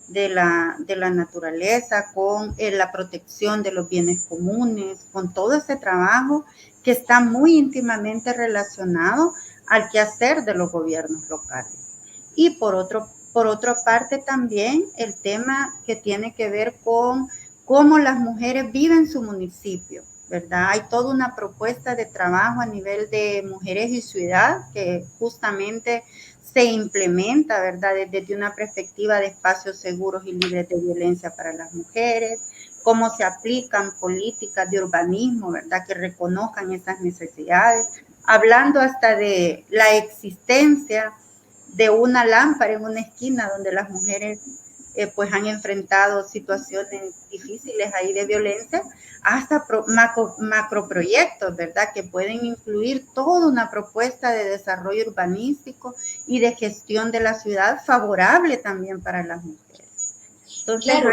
de la naturaleza, con la protección de los bienes comunes, con todo ese trabajo que está muy íntimamente relacionado al quehacer de los gobiernos locales. Y por otra parte también el tema que tiene que ver con cómo las mujeres viven su municipio, ¿verdad? Hay toda una propuesta de trabajo a nivel de mujeres y ciudad que justamente se implementa, ¿verdad? Desde una perspectiva de espacios seguros y libres de violencia para las mujeres, cómo se aplican políticas de urbanismo, ¿verdad? Que reconozcan esas necesidades, hablando hasta de la existencia de una lámpara en una esquina donde las mujeres pues han enfrentado situaciones difíciles ahí de violencia, hasta macroproyectos, ¿verdad? Que pueden incluir toda una propuesta de desarrollo urbanístico y de gestión de la ciudad favorable también para las mujeres. Entonces, claro,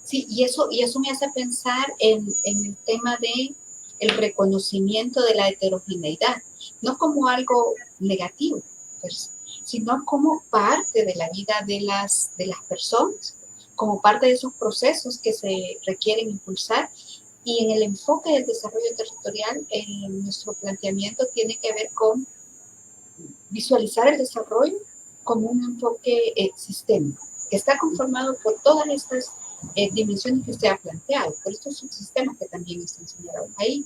sí, y eso me hace pensar en el tema de el reconocimiento de la heterogeneidad, no como algo negativo, pues, sino como parte de la vida de las personas, como parte de esos procesos que se requieren impulsar. Y en el enfoque del desarrollo territorial, nuestro planteamiento tiene que ver con visualizar el desarrollo como un enfoque sistémico, que está conformado por todas estas dimensiones que usted ha planteado, por estos subsistemas que también están señalados ahí,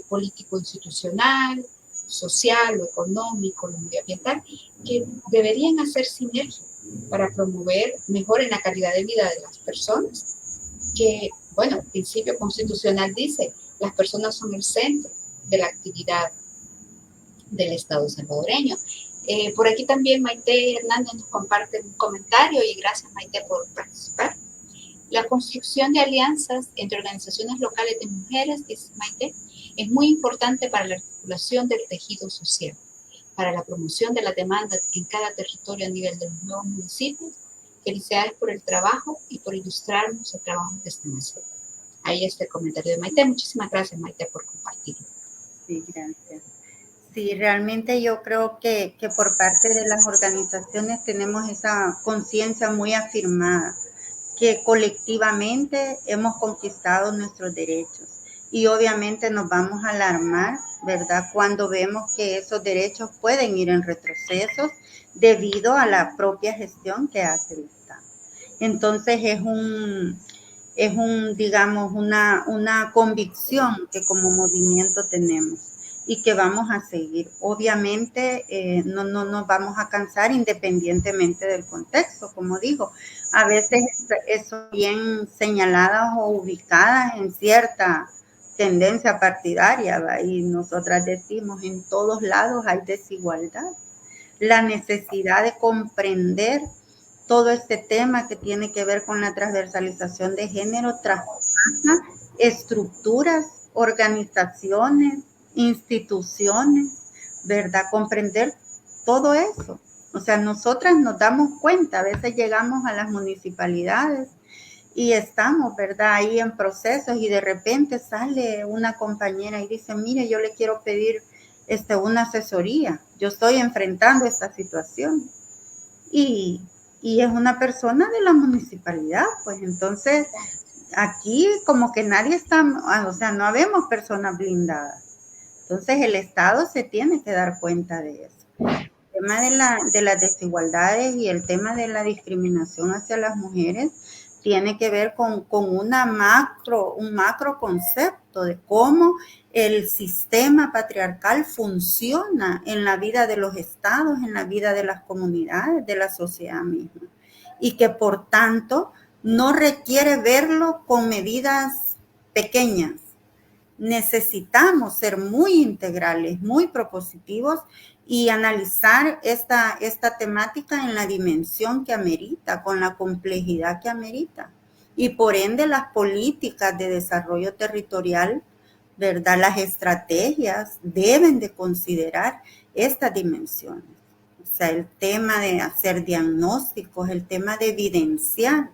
político institucional, social, lo económico, lo medioambiental, que deberían hacer sinergia para promover mejora en la calidad de vida de las personas, que, bueno, el principio constitucional dice, las personas son el centro de la actividad del Estado salvadoreño. Por aquí también Maite Hernández nos comparte un comentario y gracias Maite por participar. La construcción de alianzas entre organizaciones locales de mujeres, dice Maite, es muy importante para la articulación del tejido social, para la promoción de las demandas en cada territorio a nivel de los nuevos municipios. Felicidades por el trabajo y por ilustrarnos el trabajo que están haciendo. Ahí está el comentario de Maite. Muchísimas gracias, Maite, por compartirlo. Sí, gracias. Sí, realmente yo creo que por parte de las organizaciones tenemos esa conciencia muy afirmada, que colectivamente hemos conquistado nuestros derechos y obviamente nos vamos a alarmar, ¿verdad? Cuando vemos que esos derechos pueden ir en retrocesos debido a la propia gestión que hace el Estado. Entonces digamos, una convicción que como movimiento tenemos y que vamos a seguir. Obviamente no nos vamos a cansar independientemente del contexto, como digo. A veces son bien señaladas o ubicadas en cierta tendencia partidaria, ¿va? Y nosotras decimos, en todos lados hay desigualdad. La necesidad de comprender todo este tema que tiene que ver con la transversalización de género traspasa estructuras, organizaciones, instituciones, ¿verdad? Comprender todo eso. O sea, nosotras nos damos cuenta, a veces llegamos a las municipalidades y estamos, ¿verdad? Ahí en procesos y de repente sale una compañera y dice, mire, yo le quiero pedir una asesoría, yo estoy enfrentando esta situación. Y es una persona de la municipalidad, pues entonces aquí como que nadie está, o sea, no habemos personas blindadas. Entonces el Estado se tiene que dar cuenta de eso. El tema de las desigualdades y el tema de la discriminación hacia las mujeres tiene que ver con un macro concepto de cómo el sistema patriarcal funciona en la vida de los estados, en la vida de las comunidades, de la sociedad misma. Y que por tanto no requiere verlo con medidas pequeñas. Necesitamos ser muy integrales, muy propositivos y analizar esta temática en la dimensión que amerita, con la complejidad que amerita. Y por ende las políticas de desarrollo territorial, ¿verdad? Las estrategias deben de considerar estas dimensiones. O sea, el tema de hacer diagnósticos, el tema de evidenciar.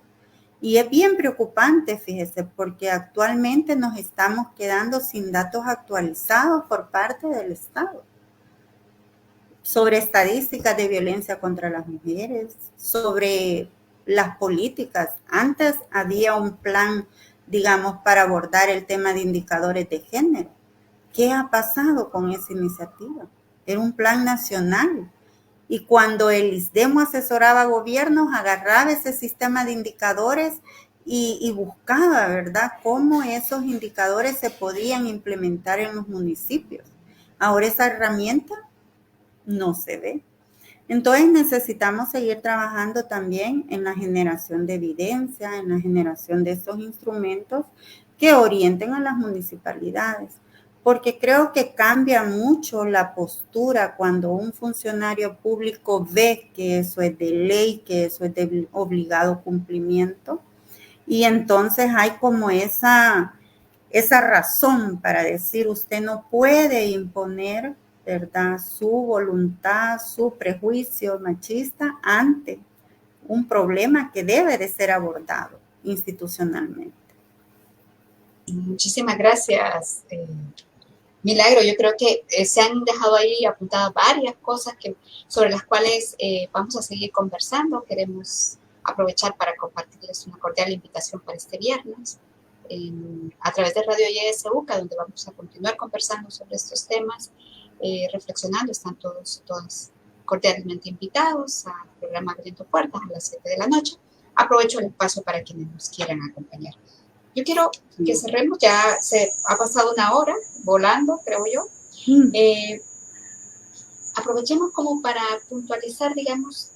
Y es bien preocupante, fíjese, porque actualmente nos estamos quedando sin datos actualizados por parte del Estado sobre estadísticas de violencia contra las mujeres, sobre las políticas. Antes había un plan, digamos, para abordar el tema de indicadores de género. ¿Qué ha pasado con esa iniciativa? Era un plan nacional. Y cuando el ISDEMO asesoraba a gobiernos, agarraba ese sistema de indicadores y buscaba, ¿verdad?, cómo esos indicadores se podían implementar en los municipios. Ahora esa herramienta no se ve. Entonces necesitamos seguir trabajando también en la generación de evidencia, en la generación de esos instrumentos que orienten a las municipalidades. Porque creo que cambia mucho la postura cuando un funcionario público ve que eso es de ley, que eso es de obligado cumplimiento. Y entonces hay como esa razón para decir, usted no puede imponer, ¿verdad?, su voluntad, su prejuicio machista ante un problema que debe de ser abordado institucionalmente. Muchísimas gracias, Milagro. Yo creo que se han dejado ahí apuntadas varias cosas sobre las cuales vamos a seguir conversando. Queremos aprovechar para compartirles una cordial invitación para este viernes a través de Radio YSUCA, donde vamos a continuar conversando sobre estos temas, reflexionando. Están todos y todas cordialmente invitados al programa Abriendo Puertas a las 7 de la noche. Aprovecho el espacio para quienes nos quieran acompañar. Yo quiero que cerremos, ya se ha pasado una hora volando, creo yo. aprovechemos como para puntualizar, digamos,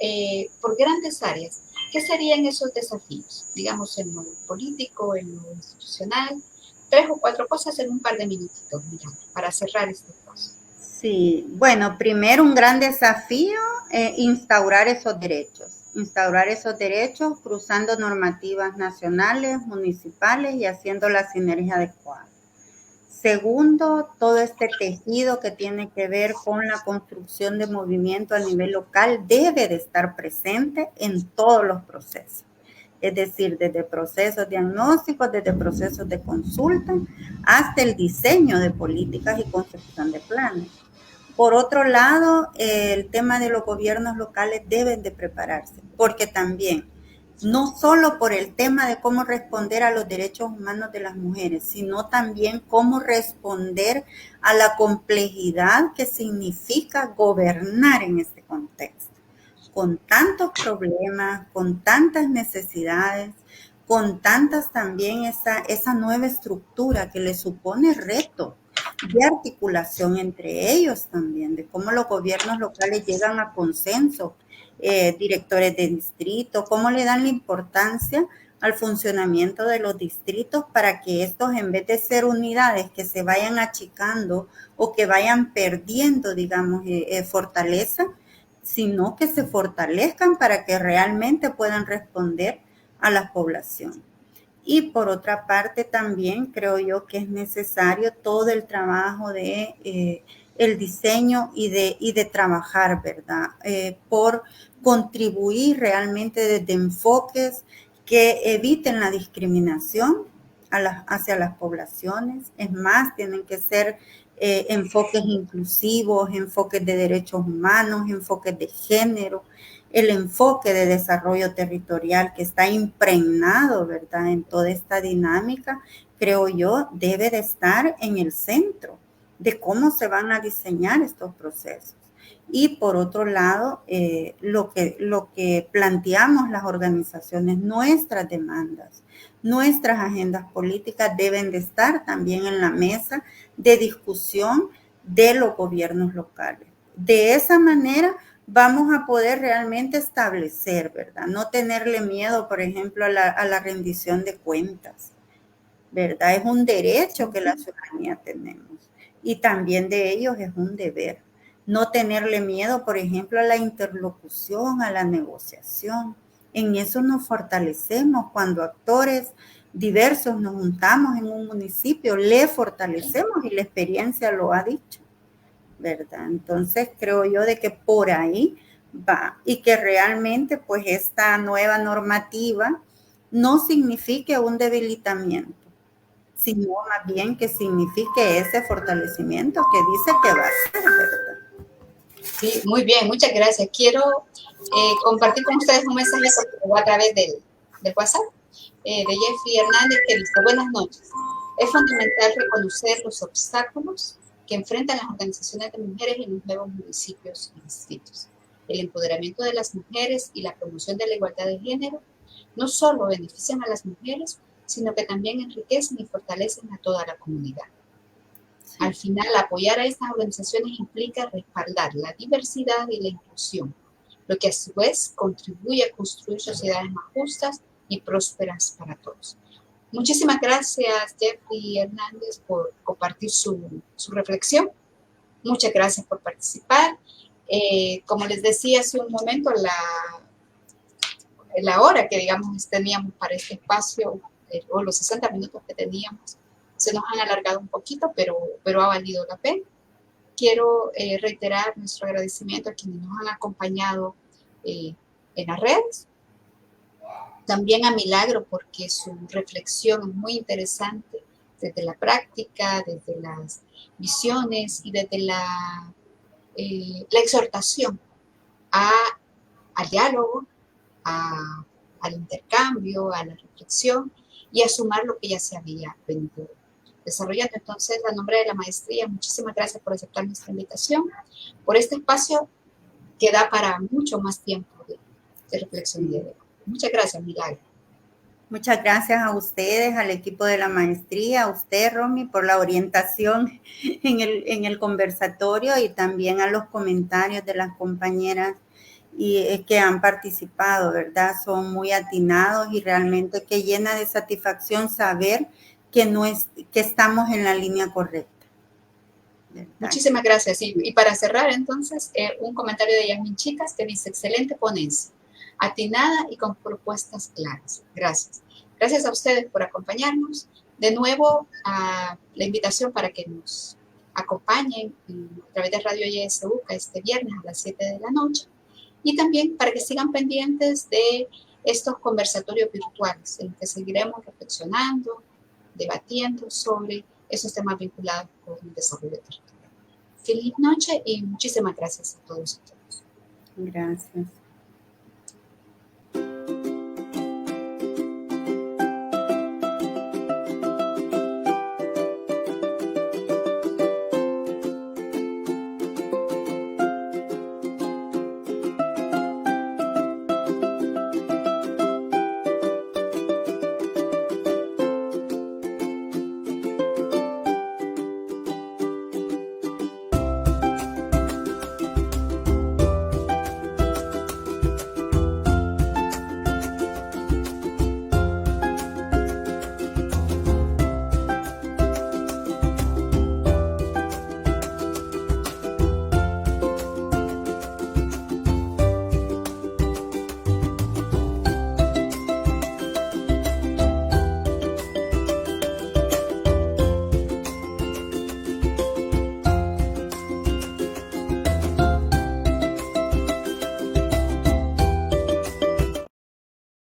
por grandes áreas. ¿Qué serían esos desafíos? Digamos, en lo político, en lo institucional, 3 o 4 cosas en un par de minutitos, mira, para cerrar este paso. Sí, bueno, primero un gran desafío, instaurar esos derechos cruzando normativas nacionales, municipales y haciendo la sinergia adecuada. Segundo, todo este tejido que tiene que ver con la construcción de movimiento a nivel local debe de estar presente en todos los procesos. Es decir, desde procesos diagnósticos, desde procesos de consulta, hasta el diseño de políticas y construcción de planes. Por otro lado, el tema de los gobiernos locales deben de prepararse, porque también, no solo por el tema de cómo responder a los derechos humanos de las mujeres, sino también cómo responder a la complejidad que significa gobernar en este contexto, con tantos problemas, con tantas necesidades, con tantas también esa nueva estructura que le supone reto de articulación entre ellos también, de cómo los gobiernos locales llegan a consenso, directores de distrito, cómo le dan la importancia al funcionamiento de los distritos para que estos, en vez de ser unidades que se vayan achicando o que vayan perdiendo, digamos, fortaleza, sino que se fortalezcan para que realmente puedan responder a la población. Y por otra parte también creo yo que es necesario todo el trabajo de el diseño y de trabajar, ¿verdad? Por contribuir realmente desde enfoques que eviten la discriminación hacia las poblaciones. Es más, tienen que ser enfoques inclusivos, enfoques de derechos humanos, enfoques de género, el enfoque de desarrollo territorial que está impregnado, ¿verdad?, en toda esta dinámica, creo yo, debe de estar en el centro de cómo se van a diseñar estos procesos. Y por otro lado, lo que planteamos las organizaciones, nuestras demandas, nuestras agendas políticas deben de estar también en la mesa de discusión de los gobiernos locales. De esa manera vamos a poder realmente establecer, ¿verdad? No tenerle miedo, por ejemplo, a la rendición de cuentas, ¿verdad? Es un derecho que la ciudadanía tenemos y también de ellos es un deber. No tenerle miedo, por ejemplo, a la interlocución, a la negociación. En eso nos fortalecemos cuando actores diversos nos juntamos en un municipio, le fortalecemos y la experiencia lo ha dicho, ¿verdad? Entonces creo yo de que por ahí va y que realmente pues esta nueva normativa no signifique un debilitamiento, sino más bien que signifique ese fortalecimiento que dice que va a ser, ¿verdad? Sí, muy bien, muchas gracias. Quiero compartir con ustedes un mensaje a través del WhatsApp de Jeffrey Hernández, que dice: buenas noches. Es fundamental reconocer los obstáculos que enfrentan las organizaciones de mujeres en los nuevos municipios y distritos. El empoderamiento de las mujeres y la promoción de la igualdad de género no solo benefician a las mujeres, sino que también enriquecen y fortalecen a toda la comunidad. Sí. Al final, apoyar a estas organizaciones implica respaldar la diversidad y la inclusión, lo que a su vez contribuye a construir sociedades más justas y prósperas para todos. Muchísimas gracias, Jeffrey Hernández, por compartir su reflexión. Muchas gracias por participar. Como les decía hace un momento, la hora que, digamos, teníamos para este espacio, o los 60 minutos que teníamos, se nos han alargado un poquito, pero ha valido la pena. Quiero reiterar nuestro agradecimiento a quienes nos han acompañado en las redes. También a Milagro, porque su reflexión es muy interesante desde la práctica, desde las visiones y desde la exhortación al diálogo, al intercambio, a la reflexión y a sumar lo que ya se había venido desarrollando. Entonces, a nombre de la maestría, muchísimas gracias por aceptar nuestra invitación, por este espacio que da para mucho más tiempo de reflexión y de debate. Muchas gracias, Milagro. Muchas gracias a ustedes, al equipo de la maestría, a usted, Romy, por la orientación en el conversatorio y también a los comentarios de las compañeras que han participado, ¿verdad? Son muy atinados y realmente que llena de satisfacción saber que, que estamos en la línea correcta. ¿Verdad? Muchísimas gracias. Y para cerrar, entonces, un comentario de Yasmin Chicas que dice, excelente ponencia, atinada y con propuestas claras. Gracias. Gracias a ustedes por acompañarnos. De nuevo, la invitación para que nos acompañen a través de Radio YSUCA este viernes a las 7 de la noche. Y también para que sigan pendientes de estos conversatorios virtuales en los que seguiremos reflexionando, debatiendo sobre esos temas vinculados con el desarrollo territorial. Feliz noche y muchísimas gracias a todos ustedes. Gracias.